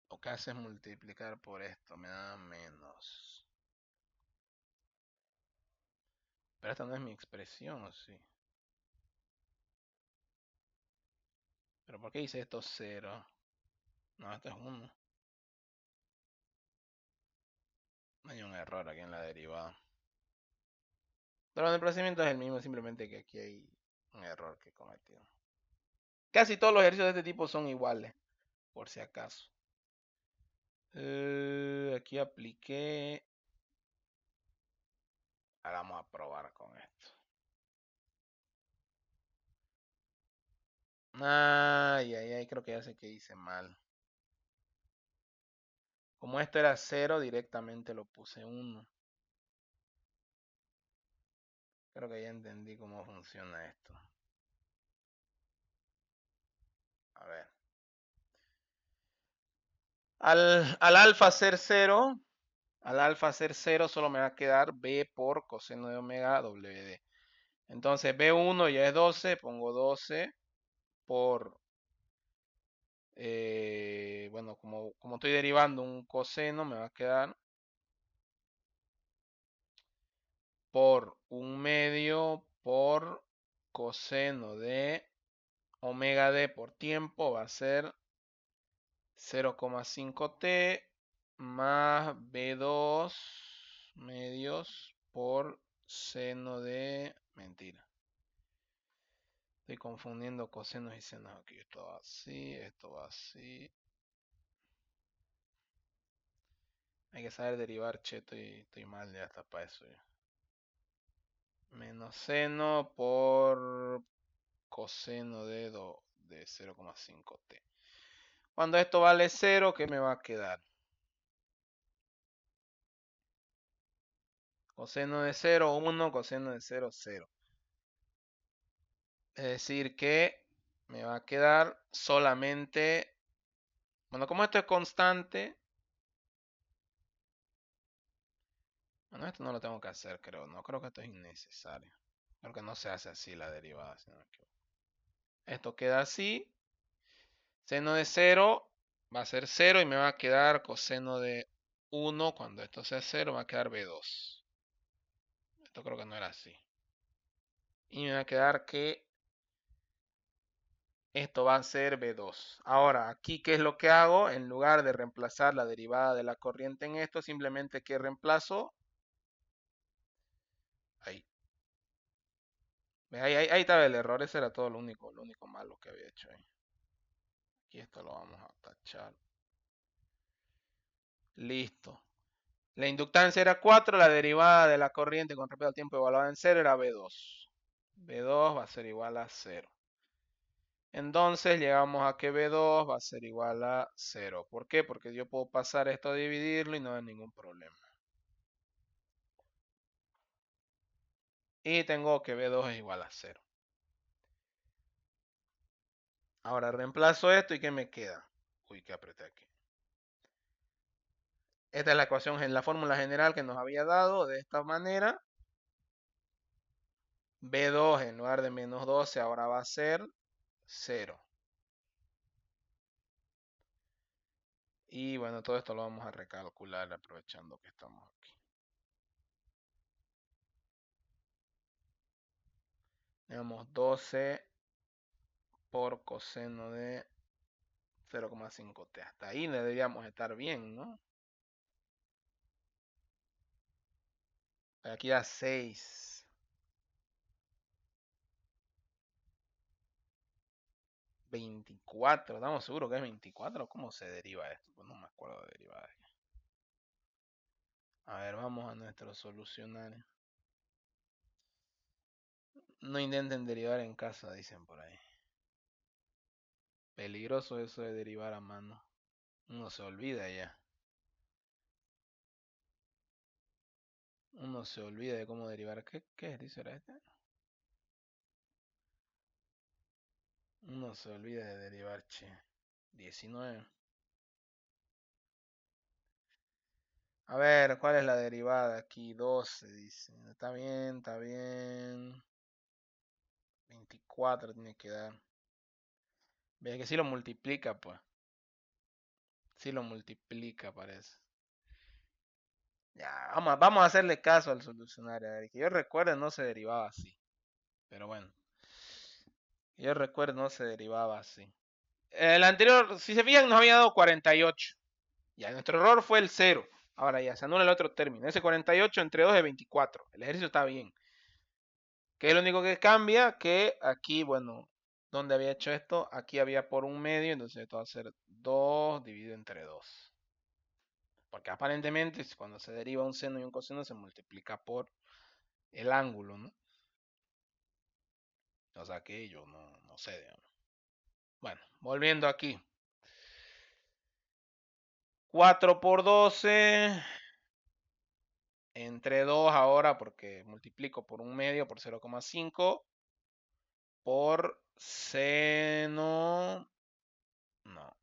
Lo que hace es multiplicar por esto. Me da menos. Pero esta no es mi expresión, ¿o sí? ¿Pero por qué dice esto 0? No, esto es 1. Hay un error aquí en la derivada. Pero el desplazamiento es el mismo, simplemente que aquí hay un error que he cometido. Casi todos los ejercicios de este tipo son iguales, por si acaso. Aquí apliqué. Ahora vamos a probar con esto. Ay, ay, ay, creo que ya sé que hice mal. Como esto era 0, directamente lo puse 1. Creo que ya entendí cómo funciona esto. A ver. Al alfa ser 0, solo me va a quedar B por coseno de omega WD. Entonces B1 ya es 12, pongo 12 por, bueno, como estoy derivando un coseno, me va a quedar por 1/2 por coseno de omega d por tiempo, va a ser 0,5t más B2 medios por seno de... Mentira. Estoy confundiendo cosenos y senos aquí. Esto va así, esto va así. Hay que saber derivar, che, estoy mal ya hasta para eso. Ya. Menos seno por coseno de 0,5t. Cuando esto vale 0, ¿qué me va a quedar? Coseno de 0, 1, coseno de 0, 0. Es decir que me va a quedar solamente... Bueno, como esto es constante... Bueno, esto no lo tengo que hacer, creo. No, creo que esto es innecesario. Creo que no se hace así la derivada. Esto queda así. Seno de 0 va a ser 0 y me va a quedar coseno de 1. Cuando esto sea 0 va a quedar B2. Esto creo que no era así. Y me va a quedar que esto va a ser B2. Ahora, aquí, ¿qué es lo que hago? En lugar de reemplazar la derivada de la corriente en esto, simplemente que reemplazo. Ahí. Ahí estaba el error. Ese era todo lo único malo que había hecho ahí. Aquí esto lo vamos a tachar. Listo. La inductancia era 4, la derivada de la corriente con respecto al tiempo evaluada en 0 era B2. B2 va a ser igual a 0. Entonces llegamos a que B2 va a ser igual a 0. ¿Por qué? Porque yo puedo pasar esto a dividirlo y no hay ningún problema. Y tengo que B2 es igual a 0. Ahora reemplazo esto y ¿qué me queda? Uy, que apreté aquí. Esta es la ecuación en la fórmula general que nos había dado de esta manera. B2 en lugar de menos 12 ahora va a ser 0. Y bueno, todo esto lo vamos a recalcular aprovechando que estamos aquí. Tenemos 12 por coseno de 0,5t. Hasta ahí deberíamos estar bien, ¿no? Aquí da 6. 24. ¿Estamos seguros que es 24? ¿Cómo se deriva esto? Pues no me acuerdo de derivar. A ver, vamos a nuestro solucionario. No intenten derivar en casa, dicen por ahí. Peligroso eso de derivar a mano. Uno se olvida ya. Uno se olvida de cómo derivar. ¿Qué ejercicio era este? No se olvide de derivar, che. 19. A ver, ¿cuál es la derivada aquí? 12, dice. Está bien, está bien. 24 tiene que dar. Ve que si lo multiplica, pues. Si lo multiplica, parece. Ya, vamos a hacerle caso al solucionario. A ver, que yo recuerde no se derivaba así. Pero bueno. Que yo recuerde no se derivaba así. El anterior, si se fijan, nos había dado 48. Ya, nuestro error fue el 0. Ahora ya, se anula el otro término. Ese 48 entre 2 es 24. El ejercicio está bien. ¿Qué es lo único que cambia? Que aquí, bueno, donde había hecho esto, aquí había por un medio, entonces esto va a ser 2 dividido entre 2. Porque aparentemente cuando se deriva un seno y un coseno se multiplica por el ángulo, ¿no? O sea que yo no sé, digamos. Bueno, volviendo aquí. 4 por 12 entre 2 ahora porque multiplico por un medio por 0,5 por seno. No.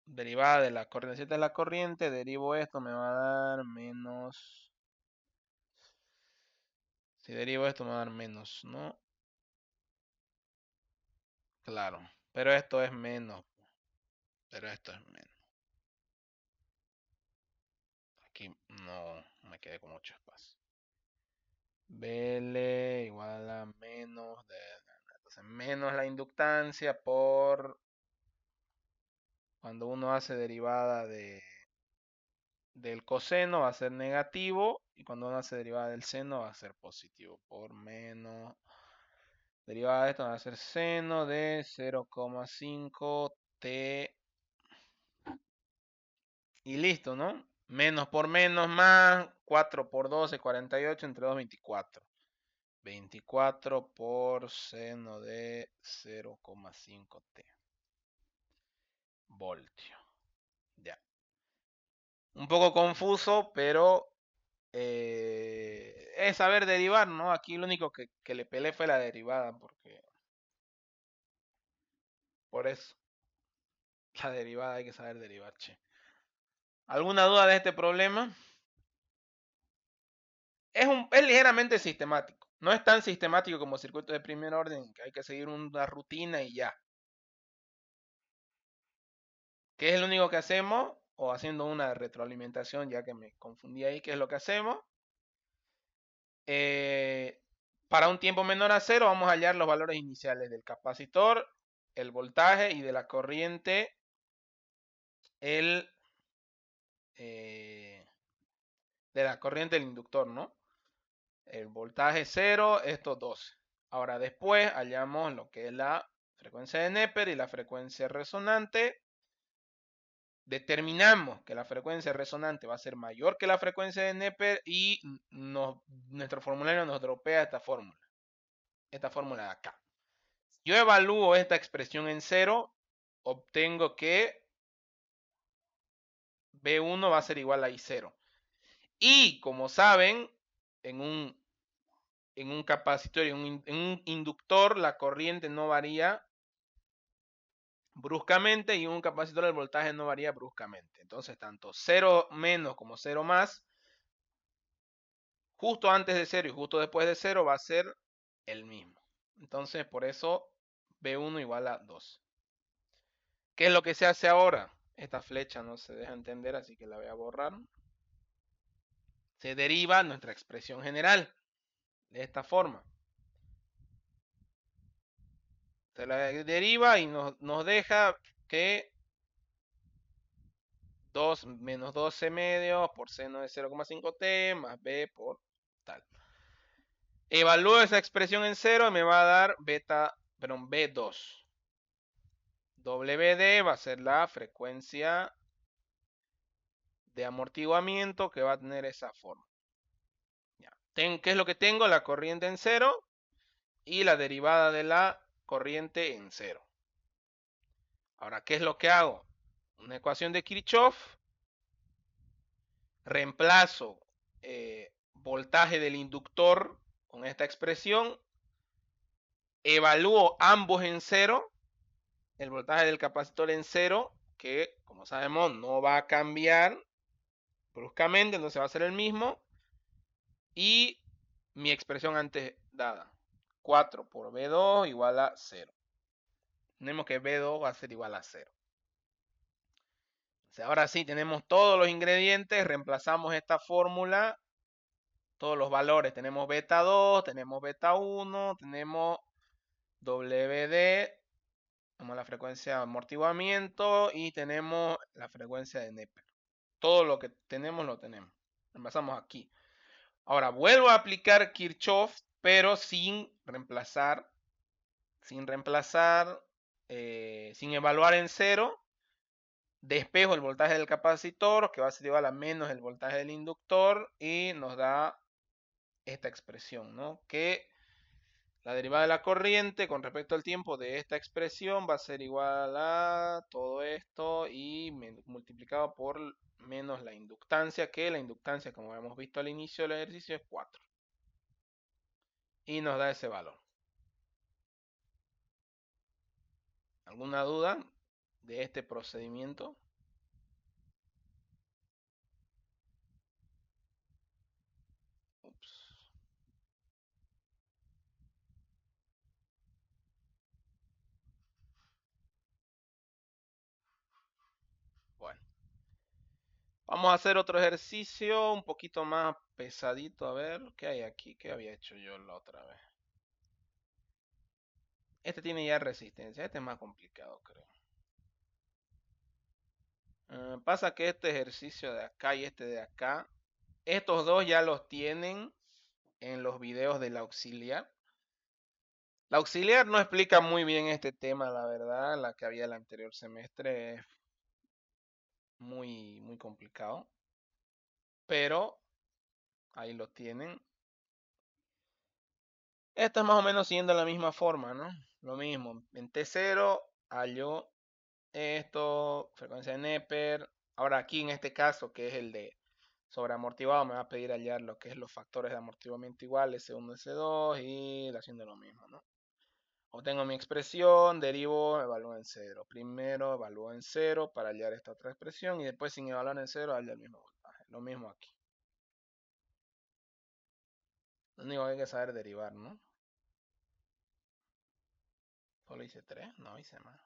Derivada de la corriente. Si esta es la corriente, derivo esto, me va a dar menos. Si derivo esto, me va a dar menos, ¿no? Claro. Pero esto es menos. Pero esto es menos. Aquí no me quedé con mucho espacio. BL igual a menos de. Entonces, menos la inductancia por. Cuando uno hace derivada del coseno va a ser negativo. Y cuando uno hace derivada del seno va a ser positivo. Por menos. Derivada de esto va a ser seno de 0,5 t. Y listo, ¿no? Menos por menos más. 4 por 12, 48. Entre 2, 24. 24 por seno de 0,5 t. Voltio. Ya. Un poco confuso, pero es saber derivar, ¿no? Aquí lo único que le peleé fue la derivada, porque por eso la derivada hay que saber derivar, che. ¿Alguna duda de este problema? Es ligeramente sistemático. No es tan sistemático como circuito de primer orden, que hay que seguir una rutina y ya. ¿Qué es lo único que hacemos? O haciendo una retroalimentación, ya que me confundí ahí, ¿qué es lo que hacemos? Para un tiempo menor a 0 vamos a hallar los valores iniciales del capacitor, el voltaje y de la corriente, de la corriente del inductor, ¿no? El voltaje 0, estos 12. Ahora después hallamos lo que es la frecuencia de Neper y la frecuencia resonante. Determinamos que la frecuencia resonante va a ser mayor que la frecuencia de Neper y nuestro formulario nos dropea esta fórmula de acá. Yo evalúo esta expresión en 0, obtengo que B1 va a ser igual a I0. Y como saben, en un capacitor y en un inductor la corriente no varía bruscamente y en un capacitor el voltaje no varía bruscamente. Entonces, tanto 0 menos como 0 más, justo antes de 0 y justo después de 0 va a ser el mismo. Entonces, por eso B1 igual a 2. ¿Qué es lo que se hace ahora? Esta flecha no se deja entender, así que la voy a borrar. Se deriva nuestra expresión general de esta forma. Se la deriva y nos deja que 2 menos 12 medios por seno de 0,5t más b por tal. Evalúo esa expresión en 0 y me va a dar B2. WD va a ser la frecuencia de amortiguamiento que va a tener esa forma. Ya. ¿Qué es lo que tengo? La corriente en 0 y la derivada de la corriente en 0. Ahora, ¿qué es lo que hago? Una ecuación de Kirchhoff. Reemplazo voltaje del inductor con esta expresión. Evalúo ambos en 0 el voltaje del capacitor en 0, que como sabemos no va a cambiar bruscamente, entonces va a ser el mismo. Y mi expresión antes dada, 4 por B2 igual a 0. Tenemos que B2 va a ser igual a 0. O sea, ahora sí tenemos todos los ingredientes, reemplazamos esta fórmula, todos los valores. Tenemos beta 2, tenemos beta 1, tenemos WD, tenemos la frecuencia de amortiguamiento y tenemos la frecuencia de Neper. Todo lo que tenemos lo tenemos. Reemplazamos aquí. Ahora vuelvo a aplicar Kirchhoff, pero sin reemplazar, sin evaluar en 0. Despejo el voltaje del capacitor, que va a ser igual a menos el voltaje del inductor, y nos da esta expresión, ¿no? Que la derivada de la corriente con respecto al tiempo de esta expresión va a ser igual a todo esto y multiplicado por menos la inductancia, que la inductancia, como hemos visto al inicio del ejercicio, es 4. Y nos da ese valor. ¿Alguna duda de este procedimiento? Ups. Bueno, vamos a hacer otro ejercicio un poquito más pesadito. A ver, ¿qué hay aquí? ¿Qué había hecho yo la otra vez? Este tiene ya resistencia. Este es más complicado, creo. Pasa que este ejercicio de acá y este de acá, estos dos ya los tienen en los videos del auxiliar. La auxiliar no explica muy bien este tema, la verdad. La que había el anterior semestre es muy complicado. Pero ahí lo tienen. Esto es más o menos siguiendo la misma forma, ¿no? Lo mismo. En T0 hallo esto, frecuencia de Neper. Ahora aquí en este caso, que es el de sobreamortiguado, me va a pedir hallar lo que es los factores de amortiguamiento iguales, S1, S2 y haciendo lo mismo, ¿no? Obtengo mi expresión, derivo, evalúo en 0. Primero evalúo en 0 para hallar esta otra expresión y después sin evaluar en 0 hallo el mismo voltaje. Lo mismo aquí. Lo único que hay que saber derivar, ¿no? Solo hice 3, no hice más.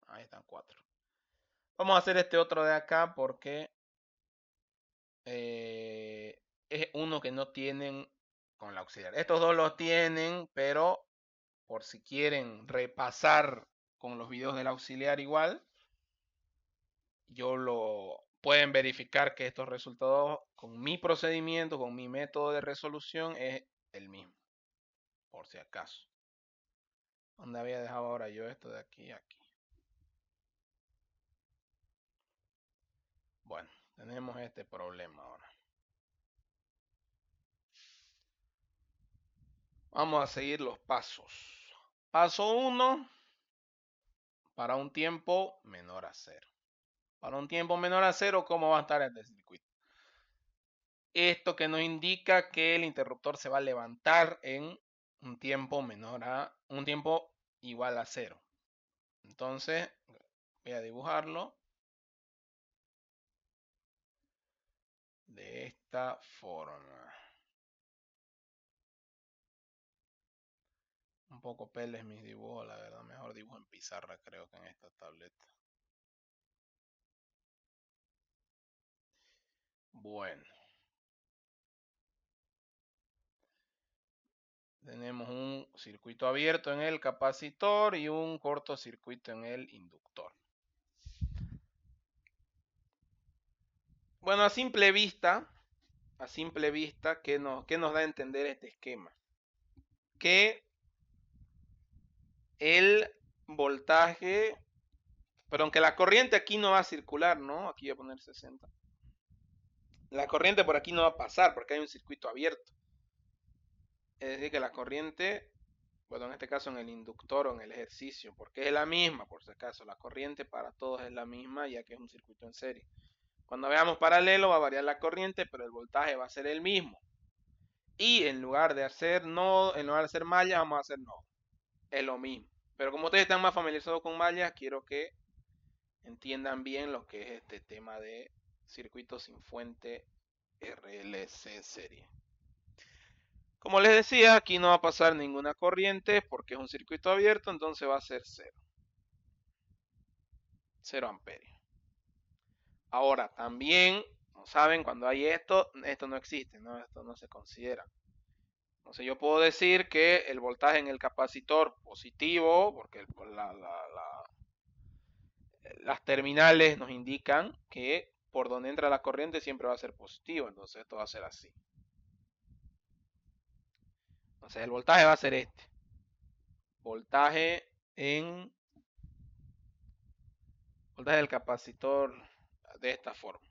Ahí están 4. Vamos a hacer este otro de acá porque es uno que no tienen con la auxiliar. Estos dos los tienen, pero por si quieren repasar con los videos del auxiliar igual, pueden verificar que estos resultados con mi procedimiento, con mi método de resolución es el mismo, por si acaso. ¿Dónde había dejado ahora yo esto de aquí a aquí? Bueno, tenemos este problema ahora. Vamos a seguir los pasos. Paso 1, para un tiempo menor a 0. Para un tiempo menor a 0, ¿cómo va a estar este circuito? Esto que nos indica que el interruptor se va a levantar en un tiempo un tiempo igual a 0. Entonces, voy a dibujarlo de esta forma. Un poco peles mis dibujos, la verdad. Mejor dibujo en pizarra, creo que en esta tableta. Bueno. Tenemos un circuito abierto en el capacitor y un cortocircuito en el inductor. Bueno, a simple vista, ¿qué nos da a entender este esquema? Que el voltaje, perdón, que la corriente aquí no va a circular, ¿no? Aquí voy a poner 60. La corriente por aquí no va a pasar porque hay un circuito abierto. Es decir, que la corriente, bueno, en este caso en el inductor o en el ejercicio, porque es la misma, por si acaso, la corriente para todos es la misma, ya que es un circuito en serie. Cuando veamos paralelo va a variar la corriente, pero el voltaje va a ser el mismo. Y en lugar de hacer nodo, en lugar de hacer malla, vamos a hacer nodo. Es lo mismo. Pero como ustedes están más familiarizados con mallas, quiero que entiendan bien lo que es este tema de circuito sin fuente RLC serie. Como les decía, aquí no va a pasar ninguna corriente porque es un circuito abierto, entonces va a ser 0 amperios. Ahora, también, como saben, cuando hay esto no existe, ¿no? Esto no se considera. Entonces yo puedo decir que el voltaje en el capacitor positivo, porque las terminales nos indican que por donde entra la corriente siempre va a ser positivo, entonces esto va a ser así. Entonces el voltaje va a ser este. Voltaje del capacitor de esta forma.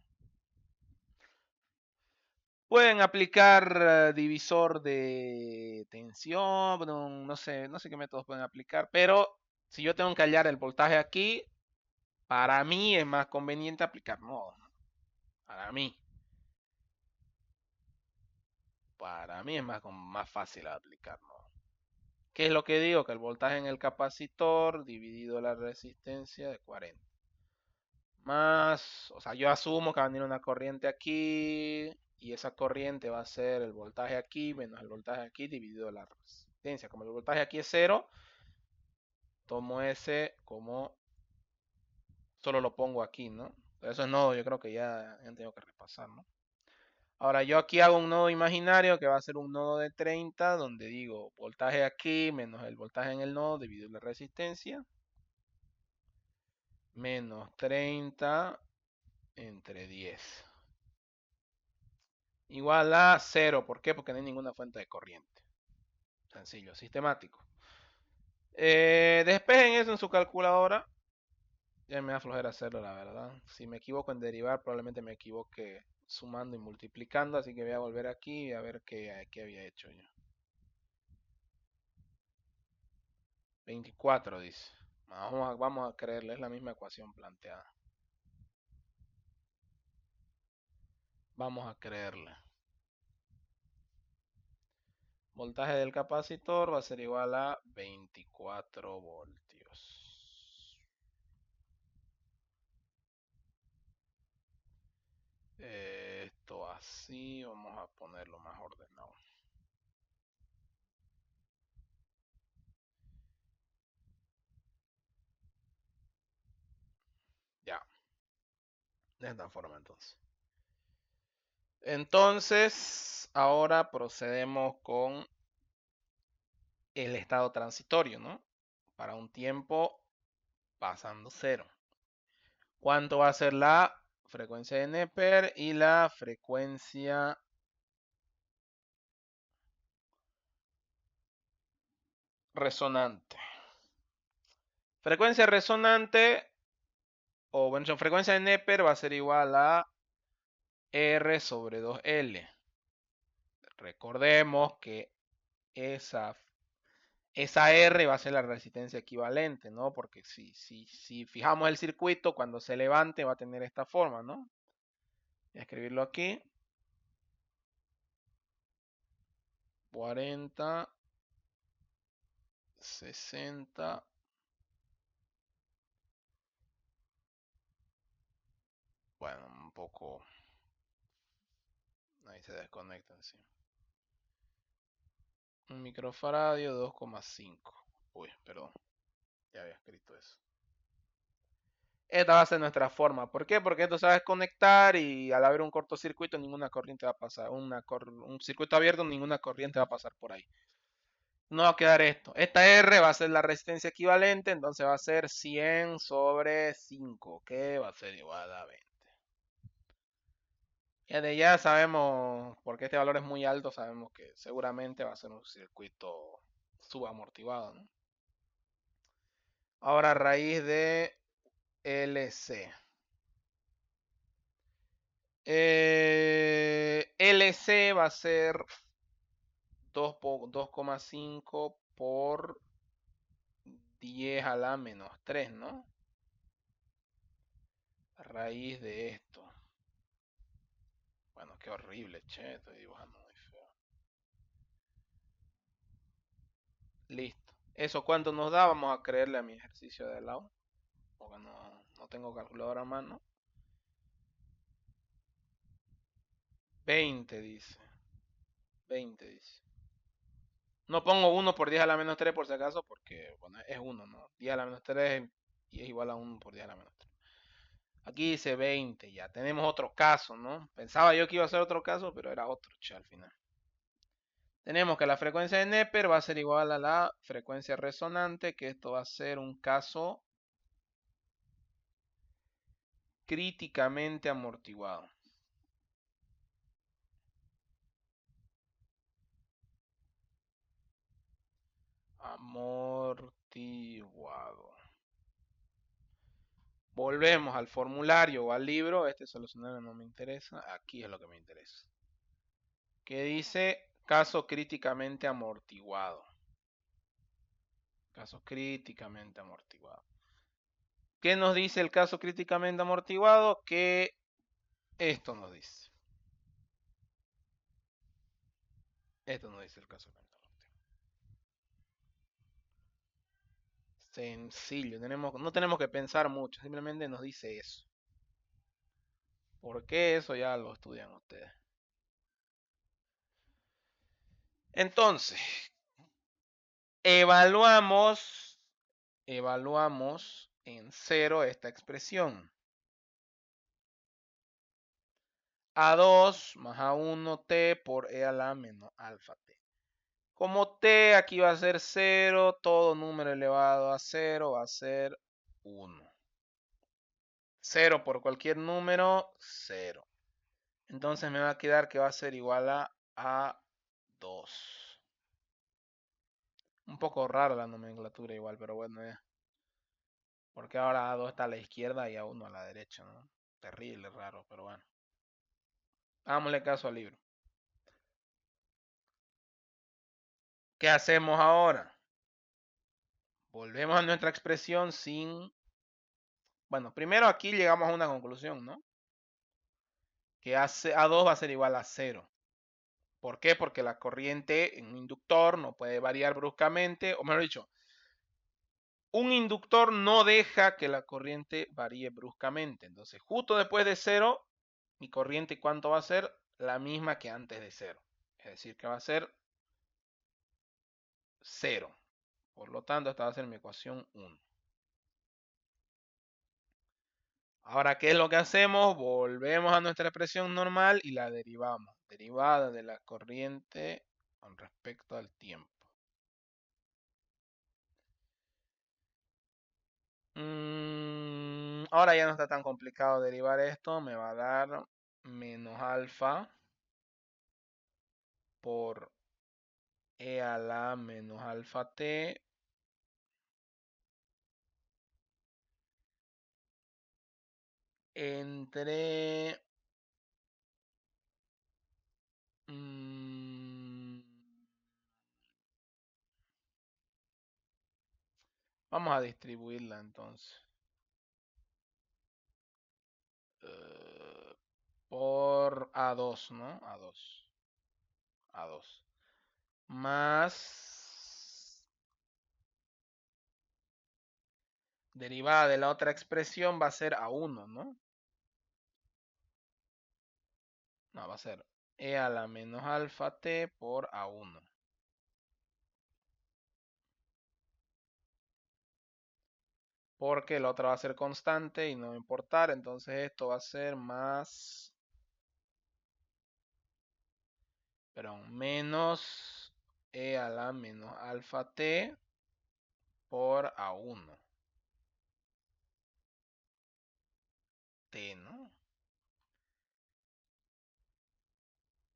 Pueden aplicar divisor de tensión, no sé qué métodos pueden aplicar, pero si yo tengo que hallar el voltaje aquí, para mí es más conveniente aplicar nodos. Para mí. Para mí es más fácil aplicar nodos. ¿Qué es lo que digo? Que el voltaje en el capacitor dividido la resistencia de 40. Más, o sea, yo asumo que va a venir una corriente aquí y esa corriente va a ser el voltaje aquí menos el voltaje aquí dividido la resistencia. Como el voltaje aquí es 0, tomo ese como solo lo pongo aquí, ¿no? Pero eso es nodo, yo creo que ya tengo que repasar, ¿no? Ahora yo aquí hago un nodo imaginario que va a ser un nodo de 30 donde digo voltaje aquí menos el voltaje en el nodo dividido la resistencia menos 30 entre 10 igual a 0. ¿Por qué? Porque no hay ninguna fuente de corriente. Sencillo, sistemático. Despejen eso en su calculadora. Ya me da flojera hacerlo, la verdad. Si me equivoco en derivar, probablemente me equivoque sumando y multiplicando. Así que voy a volver aquí y a ver qué había hecho yo. 24 dice. Vamos a creerle, es la misma ecuación planteada. Vamos a creerle. Voltaje del capacitor va a ser igual a 24 voltios. Esto así, vamos a ponerlo más ordenado. Ya, de esta forma entonces. Entonces, ahora procedemos con el estado transitorio, ¿no? Para un tiempo pasando 0. ¿Cuánto va a ser la frecuencia de Neper y la frecuencia resonante? Frecuencia resonante, o bueno, frecuencia de Neper va a ser igual a R sobre 2L. Recordemos que esa R va a ser la resistencia equivalente, ¿no? Porque si fijamos el circuito, cuando se levante va a tener esta forma, ¿no? Voy a escribirlo aquí. 40, 60. Bueno, un poco. Ahí se desconectan, sí. Un microfaradio 2,5. Uy, perdón. Ya había escrito eso. Esta va a ser nuestra forma. ¿Por qué? Porque esto se va a desconectar y al haber un cortocircuito ninguna corriente va a pasar. Un circuito abierto, ninguna corriente va a pasar por ahí. No va a quedar esto. Esta R va a ser la resistencia equivalente, entonces va a ser 100 sobre 5, que va a ser igual a 20. Ya de ya sabemos, porque este valor es muy alto, sabemos que seguramente va a ser un circuito subamortiguado, ¿no? Ahora raíz de LC. LC va a ser 2,5 por 10 a la menos 3, ¿no? Raíz de esto. Bueno, qué horrible, che, estoy dibujando muy feo. Listo. ¿Eso cuánto nos da? Vamos a creerle a mi ejercicio de lado, porque no tengo calculadora a mano. 20 dice. 20 dice. No pongo 1 por 10 a la menos 3 por si acaso, porque bueno, es 1, ¿no? 10 a la menos 3 y es igual a 1 por 10 a la menos 3. Aquí dice 20, ya tenemos otro caso, ¿no? Pensaba yo que iba a ser otro caso, pero era otro, che, al final. Tenemos que la frecuencia de Neper va a ser igual a la frecuencia resonante, que esto va a ser un caso críticamente amortiguado. Amortiguado. Volvemos al formulario o al libro. Este solucionario no me interesa. Aquí es lo que me interesa. Que dice caso críticamente amortiguado. Caso críticamente amortiguado. ¿Qué nos dice el caso críticamente amortiguado? Que esto nos dice. Esto nos dice el caso críticamente amortiguado. Sencillo. No tenemos que pensar mucho. Simplemente nos dice eso. ¿Por qué? Eso ya lo estudian ustedes. Entonces, evaluamos en cero esta expresión. A2 más A1t por E a la menos alfa t. Como t aquí va a ser 0, todo número elevado a 0 va a ser 1. 0 por cualquier número, 0. Entonces me va a quedar que va a ser igual a A2. Un poco rara la nomenclatura igual, pero bueno, porque ahora A2 está a la izquierda y A1 a la derecha, ¿no? Terrible, raro, pero bueno. Hagámosle caso al libro. ¿Qué hacemos ahora? Volvemos a nuestra expresión sin... Bueno, primero aquí llegamos a una conclusión, ¿no? Que A2 va a ser igual a 0. ¿Por qué? Porque la corriente en un inductor no puede variar bruscamente, o mejor dicho, un inductor no deja que la corriente varíe bruscamente. Entonces, justo después de 0, mi corriente, ¿cuánto va a ser? La misma que antes de 0. Es decir, que va a ser 0. Por lo tanto, esta va a ser mi ecuación 1. Ahora, ¿qué es lo que hacemos? Volvemos a nuestra expresión normal y la derivamos. Derivada de la corriente con respecto al tiempo. Ahora ya no está tan complicado derivar esto. Me va a dar menos alfa por E a la menos alfa t entre... Vamos a distribuirla entonces. Por A2, ¿no? A2. A2. Más derivada de la otra expresión va a ser A1, ¿no? No, va a ser E a la menos alfa t por A1. Porque la otra va a ser constante y no va a importar. Entonces esto va a ser más... Perdón, menos E a la menos alfa t por A1. T, ¿no?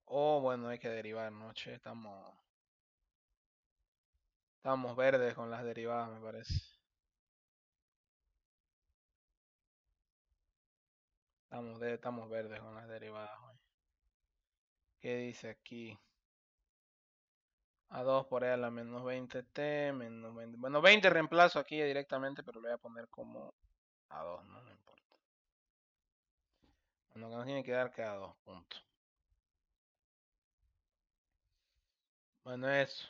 O bueno, hay que derivar, ¿no? Che, estamos verdes con las derivadas, me parece. Estamos verdes con las derivadas hoy. ¿Qué dice aquí? A2 por E a la menos 20t, menos 20. Bueno, 20 reemplazo aquí directamente, pero lo voy a poner como A2, no me importa. Bueno, que nos tiene que dar que A2, punto. Bueno, eso.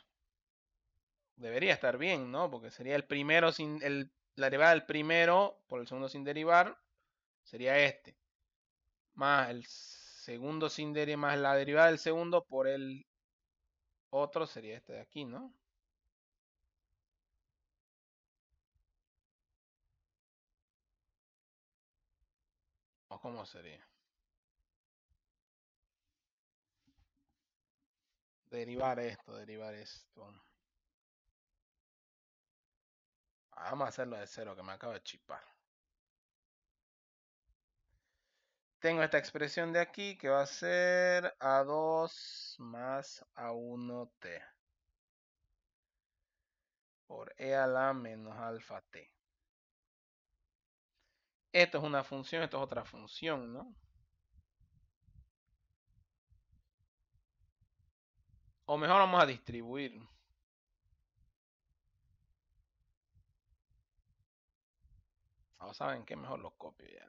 Debería estar bien, ¿no? Porque sería el primero sin la derivada del primero por el segundo sin derivar, sería este. Más el segundo sin derivar, más la derivada del segundo por el otro sería este de aquí, ¿no? ¿O cómo sería? Derivar esto, derivar esto. Vamos a hacerlo de cero, que me acaba de chipar. Tengo esta expresión de aquí que va a ser A2 más A1t por E a la menos alfa t. Esto es una función, esto es otra función, ¿no? O mejor vamos a distribuir. O saben qué, mejor lo copio ya.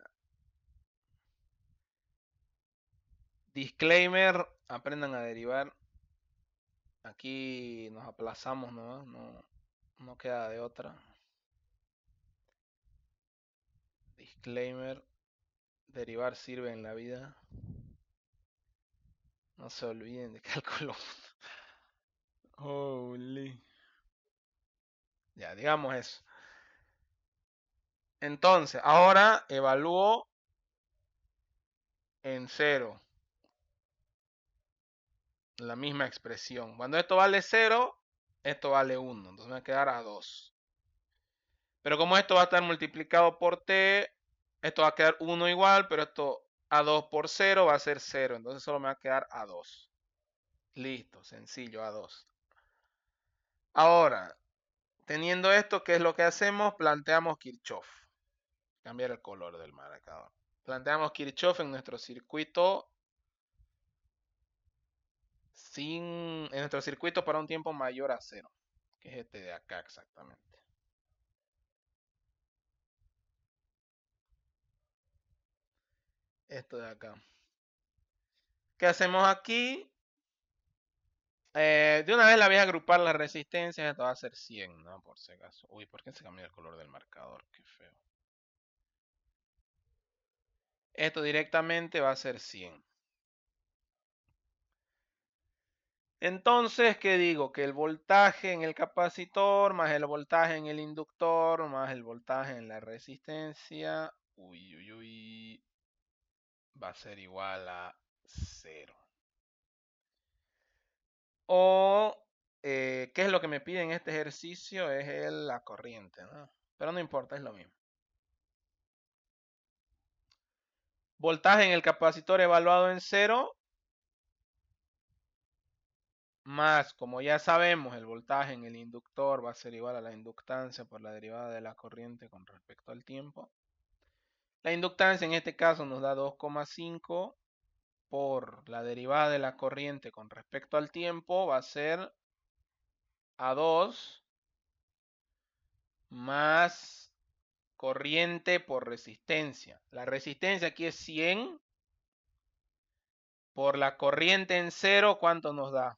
Disclaimer, aprendan a derivar. Aquí nos aplazamos, ¿no? No queda de otra. Disclaimer, derivar sirve en la vida. No se olviden de cálculo. Holy. Ya, digamos eso. Entonces, ahora evalúo en cero la misma expresión. Cuando esto vale 0, esto vale 1. Entonces me va a quedar a 2. Pero como esto va a estar multiplicado por t, esto va a quedar 1 igual, pero esto a 2 por 0 va a ser 0. Entonces solo me va a quedar a 2. Listo, sencillo, a 2. Ahora, teniendo esto, ¿qué es lo que hacemos? Planteamos Kirchhoff. Cambiar el color del marcador. Planteamos Kirchhoff en nuestro circuito en nuestro circuito para un tiempo mayor a 0, que es este de acá exactamente. Esto de acá. ¿Qué hacemos aquí? De una vez la voy a agrupar las resistencias. Esto va a ser 100, ¿no? Por si acaso. Uy, ¿por qué se cambió el color del marcador? Qué feo. Esto directamente va a ser 100. Entonces, ¿qué digo? Que el voltaje en el capacitor más el voltaje en el inductor más el voltaje en la resistencia, va a ser igual a 0. O, ¿qué es lo que me pide en este ejercicio? Es la corriente, ¿no? Pero no importa, es lo mismo. Voltaje en el capacitor evaluado en 0, más, como ya sabemos, el voltaje en el inductor va a ser igual a la inductancia por la derivada de la corriente con respecto al tiempo. La inductancia en este caso nos da 2,5 por la derivada de la corriente con respecto al tiempo, va a ser A2 más corriente por resistencia. La resistencia aquí es 100 por la corriente en 0, ¿cuánto nos da?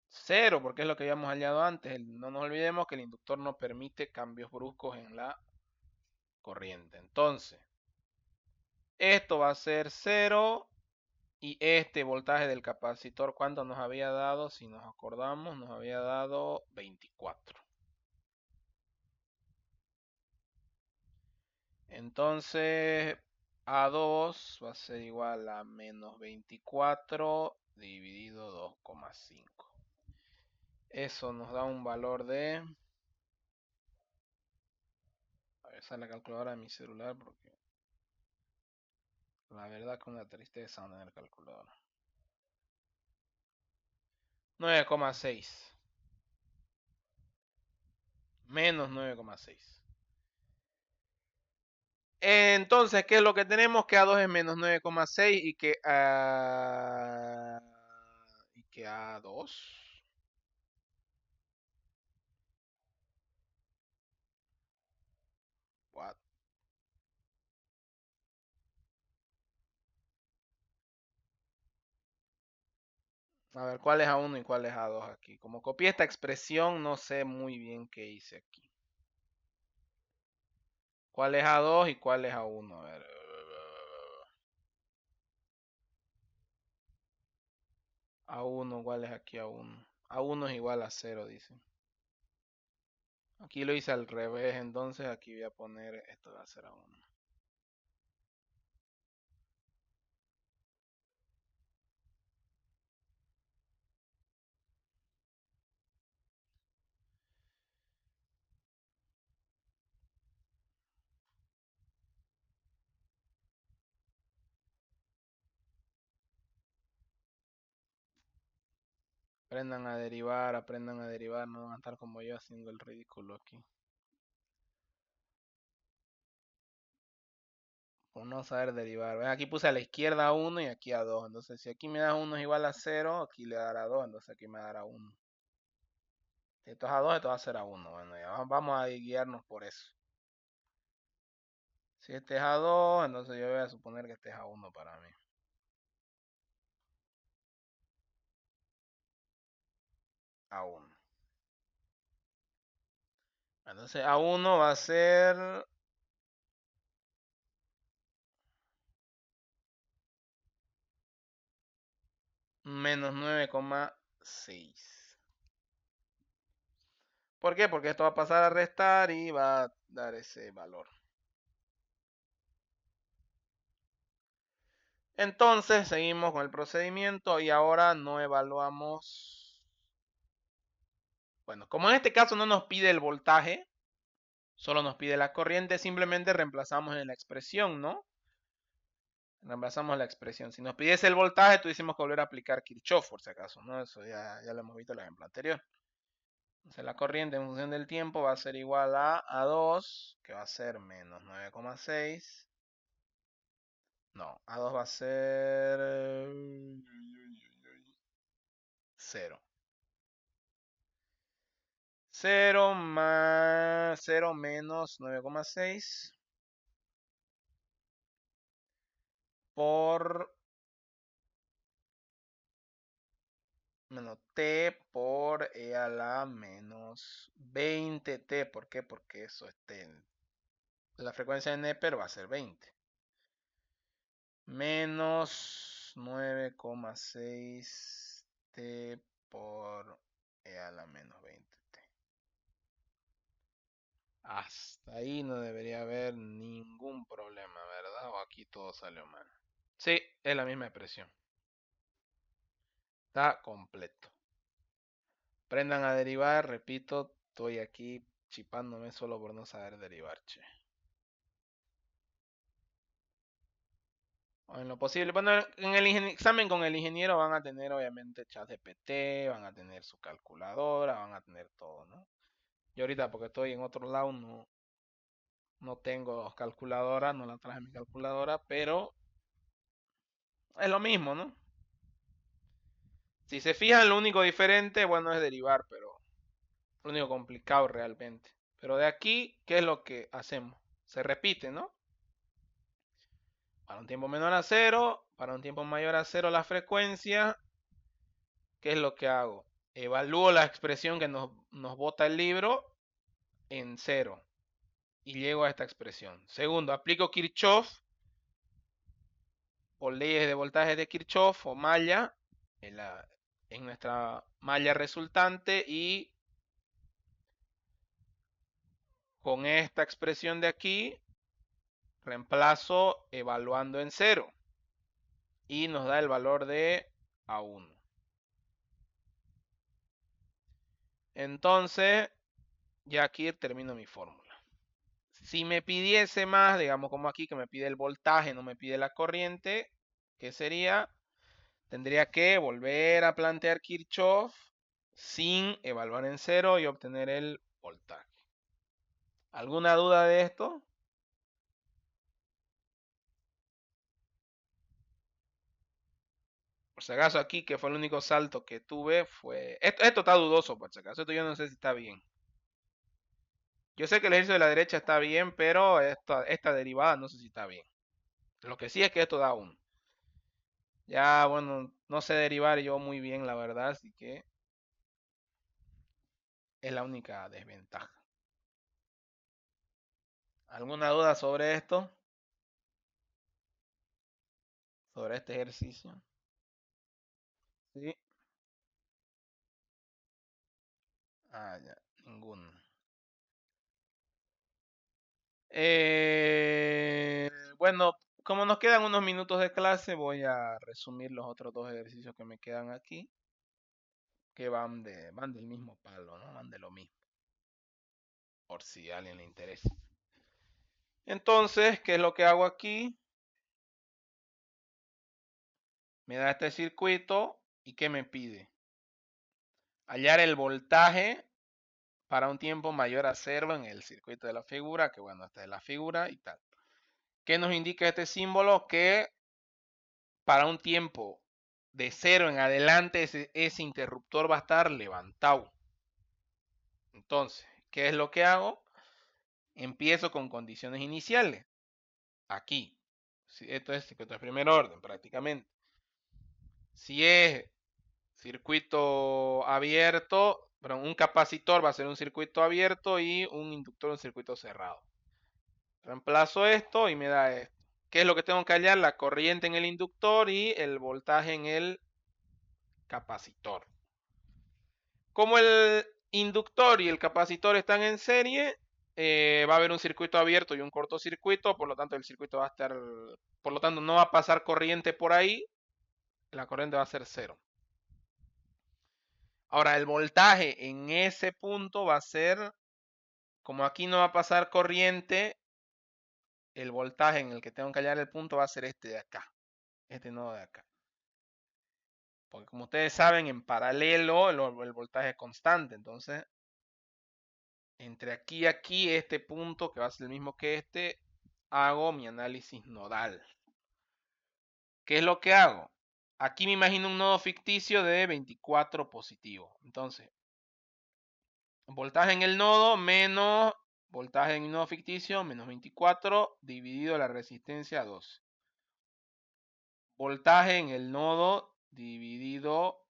0, porque es lo que habíamos hallado antes. No nos olvidemos que el inductor no permite cambios bruscos en la corriente. Entonces, esto va a ser 0 y este voltaje del capacitor, ¿cuánto nos había dado? Si nos acordamos, nos había dado 24. Entonces, A2 va a ser igual a menos 24 dividido 2,5. Eso nos da un valor de... A ver, esa es la calculadora de mi celular porque la verdad que una tristeza no tener calculadora. 9,6. Menos 9,6. Entonces, ¿qué es lo que tenemos? Que A2 es menos 9,6 y que A2 what? A ver, ¿cuál es A1 y cuál es A2 aquí? Como copié esta expresión, no sé muy bien qué hice aquí. ¿Cuál es A2 y cuál es A1? A ver. A1, ¿cuál es aquí A1? A1 es igual a 0, dice. Aquí lo hice al revés, entonces aquí voy a poner, esto va a ser A1. Aprendan a derivar, no van a estar como yo haciendo el ridículo aquí. Por no saber derivar. Ven, aquí puse a la izquierda 1 y aquí a 2. Entonces, si aquí me da 1 es igual a 0, aquí le dará 2, entonces aquí me dará 1. Si esto es a 2, esto va a ser a 1. Bueno, ya vamos a guiarnos por eso. Si este es a 2, entonces yo voy a suponer que este es a 1 para mí. A 1. Entonces a 1 va a ser menos 9,6. ¿Por qué? Porque esto va a pasar a restar y va a dar ese valor. Entonces seguimos con el procedimiento y ahora no evaluamos. Bueno, como en este caso no nos pide el voltaje, solo nos pide la corriente, simplemente reemplazamos en la expresión, ¿no? Reemplazamos la expresión. Si nos pidiese el voltaje, tuviésemos que volver a aplicar Kirchhoff, por si acaso, ¿no? Eso ya lo hemos visto en el ejemplo anterior. Entonces la corriente en función del tiempo va a ser igual a A2, que va a ser menos 9,6. No, A2 va a ser 0. 0 menos 9,6 por menos t por e a la menos 20t. ¿Por qué? Porque eso la frecuencia de Neper va a ser 20. Menos 9,6 t por e a la menos 20t. Hasta ahí no debería haber ningún problema, ¿verdad? O aquí todo salió mal. Sí, es la misma expresión. Está completo. Aprendan a derivar, repito, estoy aquí chipándome solo por no saber derivar, che. O en lo posible. Bueno, en el examen con el ingeniero van a tener obviamente ChatGPT, van a tener su calculadora, van a tener todo, ¿no? Yo ahorita porque estoy en otro lado no tengo calculadora, no la traje mi calculadora, pero es lo mismo, ¿no? Si se fijan, lo único diferente, bueno, es derivar, pero lo único complicado realmente. Pero de aquí, ¿qué es lo que hacemos? Se repite, ¿no? Para un tiempo menor a 0, para un tiempo mayor a 0 la frecuencia, ¿qué es lo que hago? Evalúo la expresión que nos bota el libro en 0 y llego a esta expresión. Segundo, aplico Kirchhoff o leyes de voltaje de Kirchhoff o malla en nuestra malla resultante y con esta expresión de aquí reemplazo evaluando en 0 y nos da el valor de A1. Entonces, ya aquí termino mi fórmula. Si me pidiese más, digamos como aquí que me pide el voltaje, no me pide la corriente, ¿qué sería? Tendría que volver a plantear Kirchhoff sin evaluar en 0 y obtener el voltaje. ¿Alguna duda de esto? Por si acaso aquí, que fue el único salto que tuve, fue... Esto está dudoso, por si acaso. Esto yo no sé si está bien. Yo sé que el ejercicio de la derecha está bien, pero esta derivada no sé si está bien. Lo que sí es que esto da 1. Ya, bueno, no sé derivar yo muy bien, la verdad, así que es la única desventaja. ¿Alguna duda sobre esto? Sobre este ejercicio. Sí. Ah, ya, ninguno. Bueno, como nos quedan unos minutos de clase, voy a resumir los otros dos ejercicios que me quedan aquí, que van del mismo palo, ¿no? Van de lo mismo, por si a alguien le interesa. Entonces, ¿qué es lo que hago aquí? Me da este circuito y ¿qué me pide? Hallar el voltaje para un tiempo mayor a cero en el circuito de la figura, que bueno, esta es la figura y tal. ¿Qué nos indica este símbolo? Que para un tiempo de cero en adelante ese interruptor va a estar levantado. Entonces, ¿qué es lo que hago? Empiezo con condiciones iniciales. Aquí. Esto es circuito de primer orden prácticamente. Si es circuito abierto, perdón, un capacitor va a ser un circuito abierto y un inductor un circuito cerrado. Reemplazo esto y me da esto. ¿Qué es lo que tengo que hallar? La corriente en el inductor y el voltaje en el capacitor. Como el inductor y el capacitor están en serie, va a haber un circuito abierto y un cortocircuito, por lo tanto el circuito va a estar, por lo tanto no va a pasar corriente por ahí, la corriente va a ser cero. Ahora el voltaje en ese punto va a ser, como aquí no va a pasar corriente, el voltaje en el que tengo que hallar el punto va a ser este de acá, este nodo de acá. Porque como ustedes saben, en paralelo el voltaje es constante, entonces entre aquí y aquí, este punto que va a ser el mismo que este, hago mi análisis nodal. ¿Qué es lo que hago? Aquí me imagino un nodo ficticio de 24 positivo. Entonces, voltaje en el nodo menos voltaje en el nodo ficticio menos 24 dividido la resistencia 2. Voltaje en el nodo dividido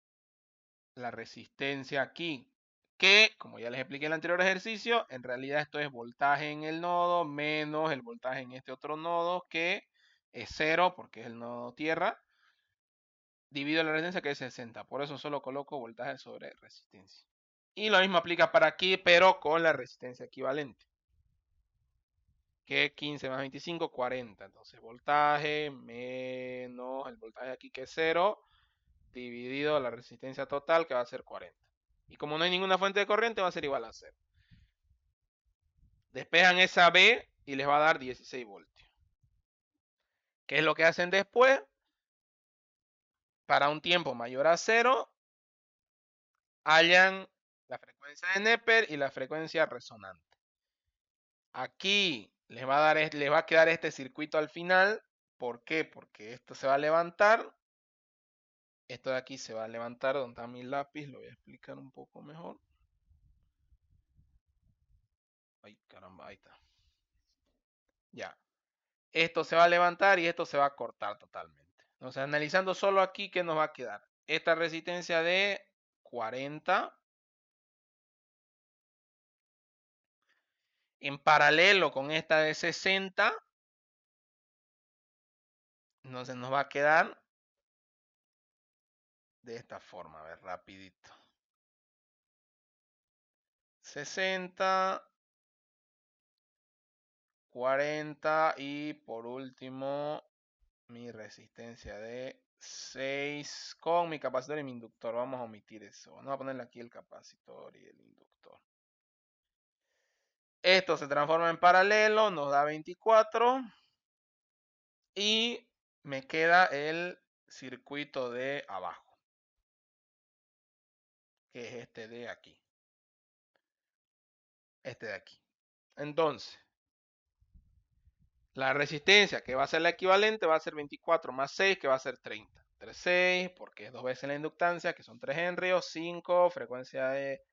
la resistencia aquí. Que, como ya les expliqué en el anterior ejercicio, en realidad esto es voltaje en el nodo menos el voltaje en este otro nodo que es 0 porque es el nodo tierra, dividido la resistencia que es 60. Por eso solo coloco voltaje sobre resistencia. Y lo mismo aplica para aquí, pero con la resistencia equivalente. Que 15 más 25, 40. Entonces voltaje menos el voltaje aquí que es 0, dividido la resistencia total que va a ser 40. Y como no hay ninguna fuente de corriente, va a ser igual a 0. Despejan esa B y les va a dar 16 voltios. ¿Qué es lo que hacen después? Para un tiempo mayor a 0, hallan la frecuencia de Neper y la frecuencia resonante. Aquí les va a quedar este circuito al final. ¿Por qué? Porque esto se va a levantar. Esto de aquí se va a levantar. ¿Dónde está mi lápiz? Lo voy a explicar un poco mejor. Ay, caramba, ahí está. Ya. Esto se va a levantar y esto se va a cortar totalmente. Entonces, analizando solo aquí, ¿qué nos va a quedar? Esta resistencia de 40 en paralelo con esta de 60, entonces nos va a quedar de esta forma, a ver, rapidito. 60, 40 y por último mi resistencia de 6 con mi capacitor y mi inductor. Vamos a omitir eso. Vamos a ponerle aquí el capacitor y el inductor. Esto se transforma en paralelo, nos da 24 y me queda el circuito de abajo, que es este de aquí. Este de aquí. Entonces, la resistencia que va a ser la equivalente va a ser 24 más 6, que va a ser 30. 3, 6, porque es dos veces la inductancia, que son 3 henrios, 5, frecuencia de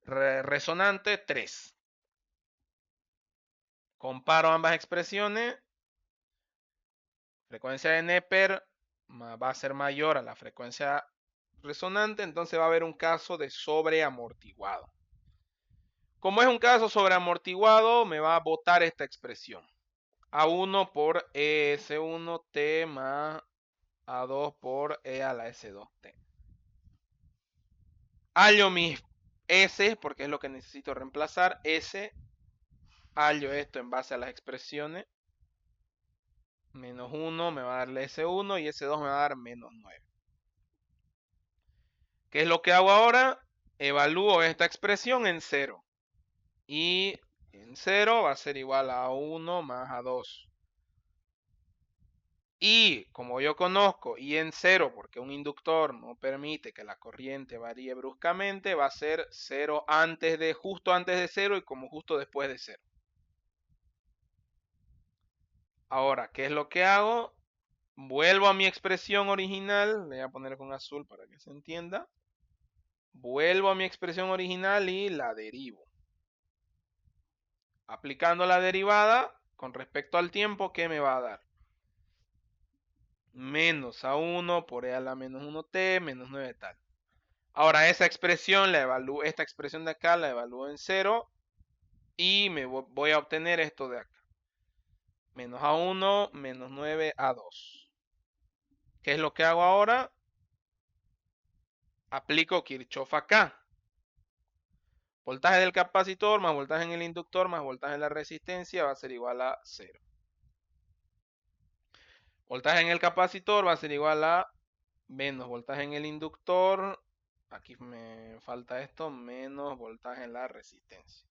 resonante, 3. Comparo ambas expresiones. Frecuencia de Neper va a ser mayor a la frecuencia resonante, entonces va a haber un caso de sobreamortiguado. Como es un caso sobreamortiguado, me va a botar esta expresión. A1 por ES1T más A2 por E a la S2T. Hallo mis S, porque es lo que necesito reemplazar. S, hallo esto en base a las expresiones. Menos 1 me va a dar la S1 y S2 me va a dar menos 9. ¿Qué es lo que hago ahora? Evalúo esta expresión en 0. Y en 0 va a ser igual a 1 más A2. Y como yo conozco y en 0, porque un inductor no permite que la corriente varíe bruscamente, va a ser 0 justo antes de 0 y como justo después de 0. Ahora, ¿qué es lo que hago? Vuelvo a mi expresión original, le voy a poner con azul para que se entienda. Vuelvo a mi expresión original y la derivo. Aplicando la derivada con respecto al tiempo, ¿qué me va a dar? Menos A1 por E a la menos 1t menos 9 tal. Ahora esa expresión la evalúo, esta expresión de acá la evalúo en 0 y me voy a obtener esto de acá. Menos A1 menos 9 A2. ¿Qué es lo que hago ahora? Aplico Kirchhoff acá. Voltaje del capacitor más voltaje en el inductor más voltaje en la resistencia va a ser igual a 0. Voltaje en el capacitor va a ser igual a menos voltaje en el inductor. Aquí me falta esto, menos voltaje en la resistencia.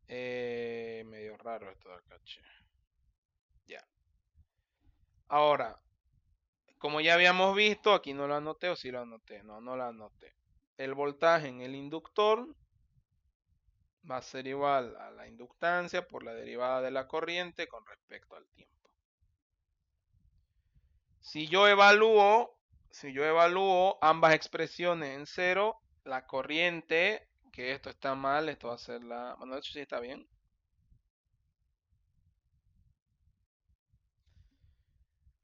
Medio raro esto de acá, che. Ya. Ahora, como ya habíamos visto, aquí no lo anoté o sí lo anoté. No, no lo anoté. El voltaje en el inductor va a ser igual a la inductancia por la derivada de la corriente con respecto al tiempo. Si yo evalúo ambas expresiones en 0, la corriente, que esto está mal, esto va a ser la... Bueno, de hecho sí está bien.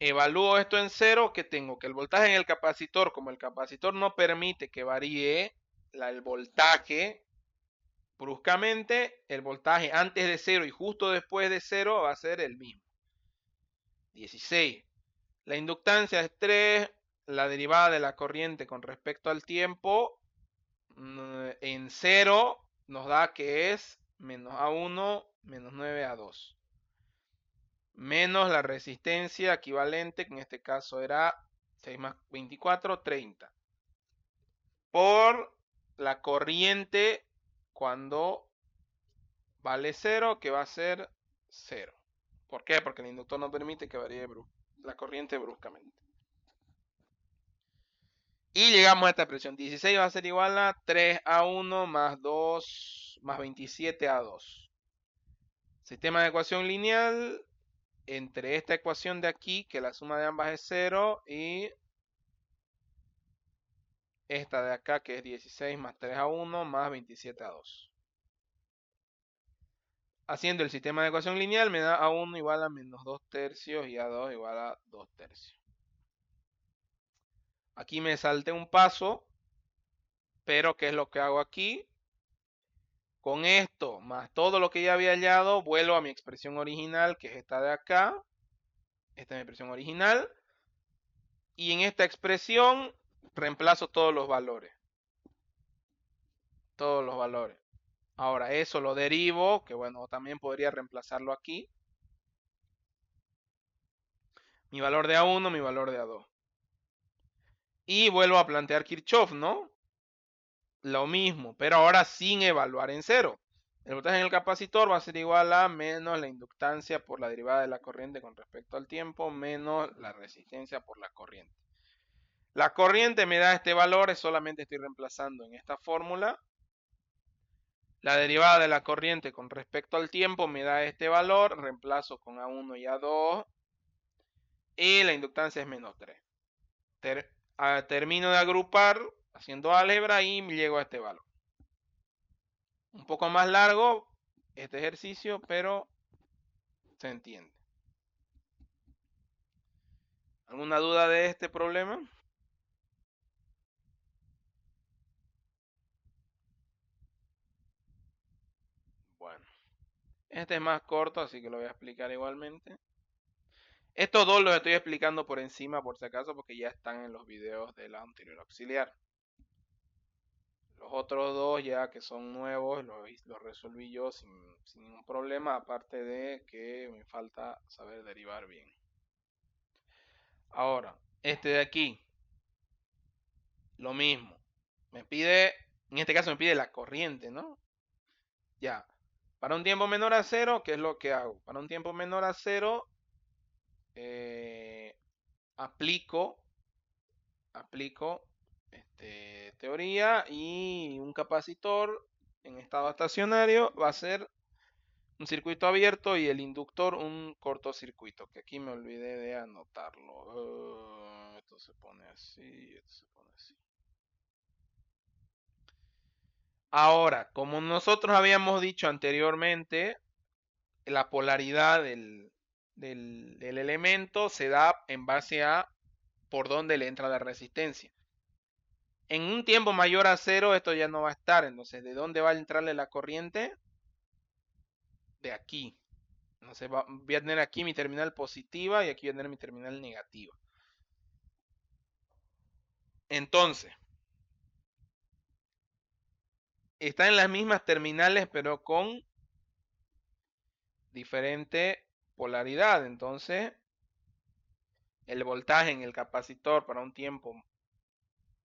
Evalúo esto en 0, que tengo que el voltaje en el capacitor, como el capacitor no permite que varíe el voltaje bruscamente, el voltaje antes de 0 y justo después de 0 va a ser el mismo. 16. La inductancia es 3, la derivada de la corriente con respecto al tiempo en 0 nos da que es menos A1 menos 9 A2. Menos la resistencia equivalente, que en este caso era 6 más 24, 30. Por la corriente cuando vale 0, que va a ser 0. ¿Por qué? Porque el inductor no permite que varíe la corriente bruscamente. Y llegamos a esta expresión. 16 va a ser igual a 3A1 más 2 más 27A2. Sistema de ecuación lineal entre esta ecuación de aquí, que la suma de ambas es 0, y esta de acá, que es 16 más 3A1 más 27A2. Haciendo el sistema de ecuación lineal me da A1 igual a menos 2 tercios y A2 igual a 2 tercios. Aquí me salté un paso, pero ¿qué es lo que hago aquí? Con esto, más todo lo que ya había hallado, vuelvo a mi expresión original, que es esta de acá. Esta es mi expresión original. Y en esta expresión reemplazo todos los valores. Todos los valores. Ahora, eso lo derivo, que bueno, también podría reemplazarlo aquí. Mi valor de A1, mi valor de A2. Y vuelvo a plantear Kirchhoff, ¿no? Lo mismo, pero ahora sin evaluar en 0. El voltaje en el capacitor va a ser igual a menos la inductancia por la derivada de la corriente con respecto al tiempo, menos la resistencia por la corriente. La corriente me da este valor, solamente estoy reemplazando en esta fórmula. La derivada de la corriente con respecto al tiempo me da este valor, reemplazo con A1 y A2. Y la inductancia es menos 3. Termino de agrupar haciendo álgebra y llego a este valor. Un poco más largo este ejercicio, pero se entiende. ¿Alguna duda de este problema? Bueno, este es más corto, así que lo voy a explicar igualmente. Estos dos los estoy explicando por encima, por si acaso, porque ya están en los videos de la anterior auxiliar. Los otros dos ya que son nuevos los resolví yo sin ningún problema, aparte de que me falta saber derivar bien. Ahora, este de aquí, lo mismo. Me pide, en este caso me pide la corriente, ¿no? Ya. Para un tiempo menor a cero, ¿qué es lo que hago? Para un tiempo menor a cero, eh, aplico teoría, y un capacitor en estado estacionario va a ser un circuito abierto y el inductor un cortocircuito, que aquí me olvidé de anotarlo. Esto se pone así, esto se pone así. Ahora, como nosotros habíamos dicho anteriormente, la polaridad del elemento se da en base a por dónde le entra la resistencia. En un tiempo mayor a cero esto ya no va a estar, entonces ¿de dónde va a entrarle la corriente? De aquí. Entonces voy a tener aquí mi terminal positiva y aquí voy a tener mi terminal negativa. Entonces, está en las mismas terminales pero con diferente polaridad. Entonces, el voltaje en el capacitor para un tiempo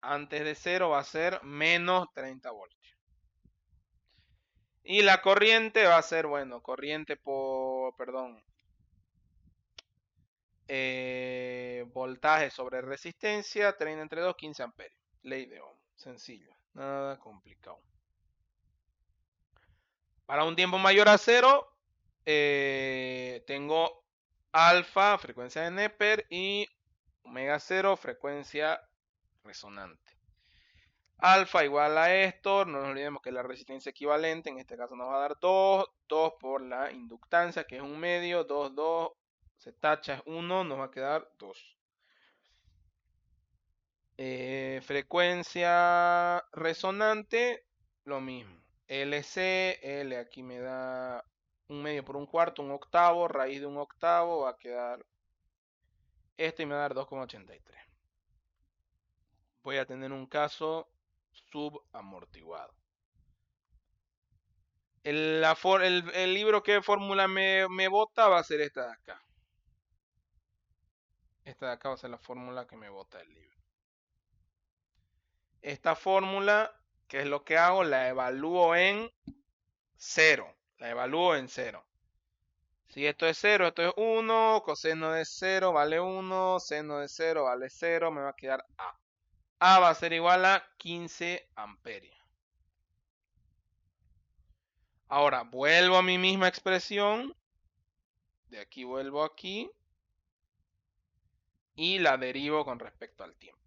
antes de cero va a ser menos 30 voltios. Y la corriente va a ser, bueno, corriente por, perdón, voltaje sobre resistencia, 30 entre 2, 15 amperios. Ley de Ohm, sencillo, nada complicado. Para un tiempo mayor a cero, tengo alfa, frecuencia de Neper, y omega 0, frecuencia resonante. Alfa igual a esto, no nos olvidemos que la resistencia equivalente, en este caso nos va a dar 2, 2 por la inductancia, que es un medio, 2, 2, se tacha, es 1, nos va a quedar 2. Frecuencia resonante, lo mismo. LC, L aquí me da un medio por un cuarto, un octavo, raíz de un octavo, va a quedar esto y me va a dar 2,83. Voy a tener un caso subamortiguado. El libro que fórmula me bota va a ser esta de acá. Esta de acá va a ser la fórmula que me bota el libro. Esta fórmula, ¿qué es lo que hago? La evalúo en 0. La evalúo en 0. Si esto es 0, esto es 1, coseno de 0 vale 1, seno de 0 vale 0, me va a quedar A. A va a ser igual a 15 amperios. Ahora, vuelvo a mi misma expresión. De aquí vuelvo aquí. Y la derivo con respecto al tiempo.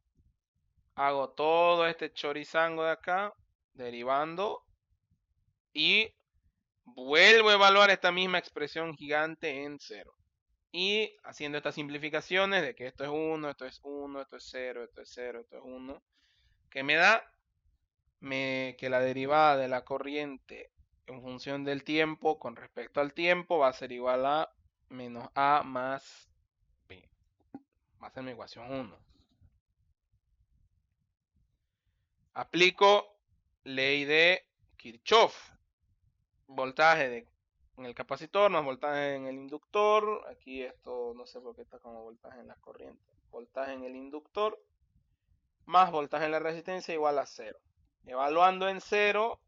Hago todo este chorizango de acá, derivando. Y vuelvo a evaluar esta misma expresión gigante en 0. Y haciendo estas simplificaciones de que esto es 1, esto es 1, esto es 0, esto es 0, esto es 1, que me da que la derivada de la corriente en función del tiempo con respecto al tiempo va a ser igual a menos A más B. Va a ser mi ecuación 1. Aplico ley de Kirchhoff. Voltaje en el capacitor más voltaje en el inductor. Aquí esto no sé por qué está como voltaje en la corriente. Voltaje en el inductor más voltaje en la resistencia igual a 0. Evaluando en 0,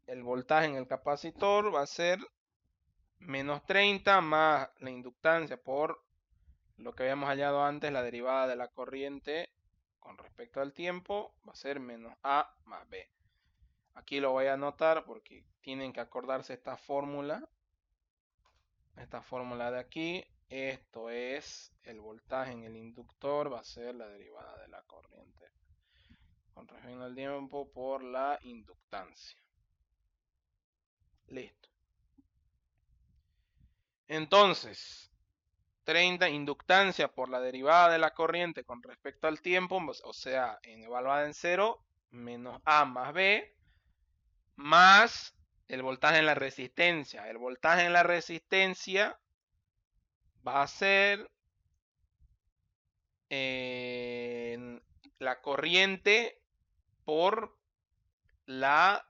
el voltaje en el capacitor va a ser menos 30 más la inductancia por lo que habíamos hallado antes, la derivada de la corriente con respecto al tiempo, va a ser menos A más B. Aquí lo voy a anotar porque tienen que acordarse esta fórmula de aquí. Esto es el voltaje en el inductor, va a ser la derivada de la corriente con respecto al tiempo por la inductancia. Listo. Entonces, 30, inductancia por la derivada de la corriente con respecto al tiempo, o sea, evaluada en 0, menos A más B, más el voltaje en la resistencia. El voltaje en la resistencia va a ser la corriente por la...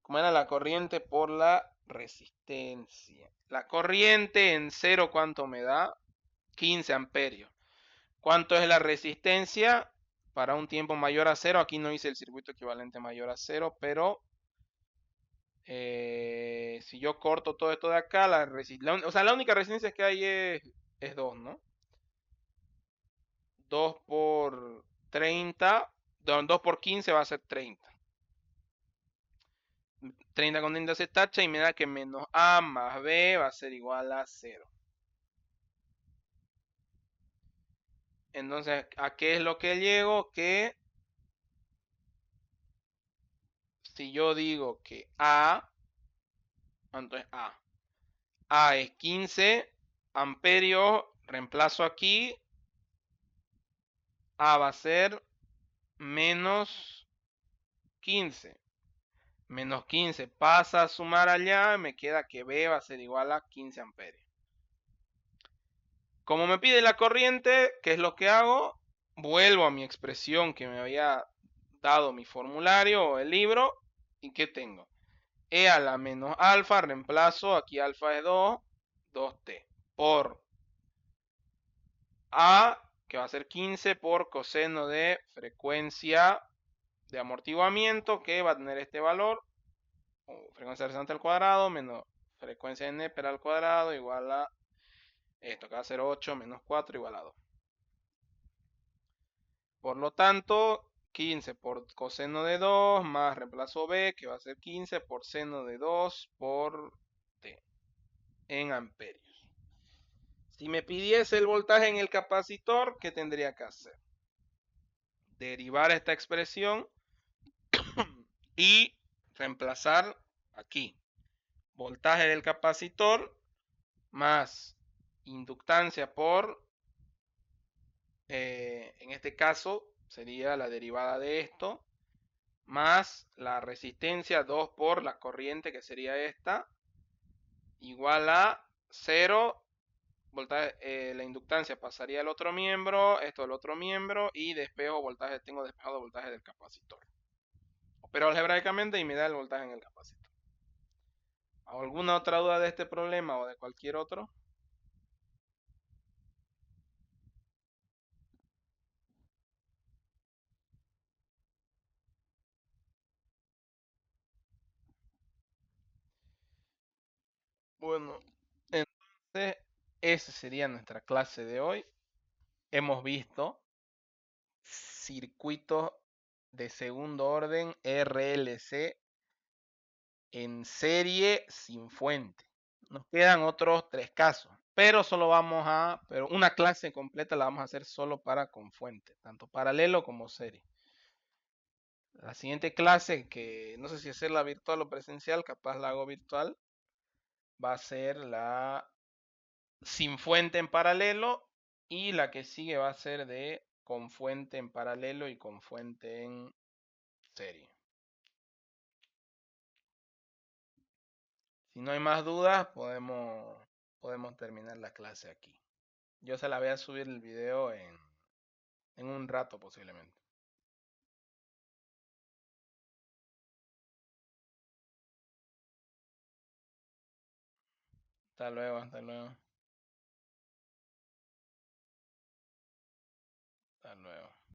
¿Cómo era la corriente por la resistencia? La corriente en 0, ¿cuánto me da? 15 amperios. ¿Cuánto es la resistencia para un tiempo mayor a 0? Aquí no hice el circuito equivalente mayor a 0, pero si yo corto todo esto de acá, la única resistencia que hay es 2, ¿no? 2 por 30, 2 por 15 va a ser 30. 30 con 30 se tacha y me da que menos A más B va a ser igual a 0. Entonces, ¿a qué es lo que llego? Que si yo digo que entonces A es 15 amperios, reemplazo aquí, A va a ser menos 15. Menos 15 pasa a sumar allá, me queda que B va a ser igual a 15 amperios. Como me pide la corriente, ¿qué es lo que hago? Vuelvo a mi expresión que me había dado mi formulario o el libro. ¿Y qué tengo? E a la menos alfa, reemplazo, aquí alfa es 2, 2t, por A, que va a ser 15 por coseno de frecuencia de amortiguamiento, que va a tener este valor, o frecuencia resultante al cuadrado, menos frecuencia de Neper al cuadrado, igual a esto, que va a ser 8 menos 4 igual a 2. Por lo tanto, 15 por coseno de 2 más reemplazo B, que va a ser 15 por seno de 2 por T en amperios. Si me pidiese el voltaje en el capacitor, ¿qué tendría que hacer? Derivar esta expresión y reemplazar aquí. Voltaje del capacitor más inductancia por, en este caso, sería la derivada de esto, más la resistencia 2 por la corriente, que sería esta, igual a 0. Voltaje, la inductancia pasaría al otro miembro, esto al otro miembro, y despejo voltaje, tengo despejado voltaje del capacitor. Opero algebraicamente y me da el voltaje en el capacitor. ¿Alguna otra duda de este problema o de cualquier otro? Bueno, entonces esa sería nuestra clase de hoy. Hemos visto circuitos de segundo orden RLC en serie sin fuente. Nos quedan otros 3 casos, pero pero una clase completa la vamos a hacer solo para con fuente, tanto paralelo como serie. La siguiente clase, que no sé si hacerla virtual o presencial, capaz la hago virtual, va a ser la sin fuente en paralelo, y la que sigue va a ser de con fuente en paralelo y con fuente en serie. Si no hay más dudas, podemos terminar la clase aquí. Yo se la voy a subir el video en un rato posiblemente. Hasta luego, hasta luego. Hasta luego.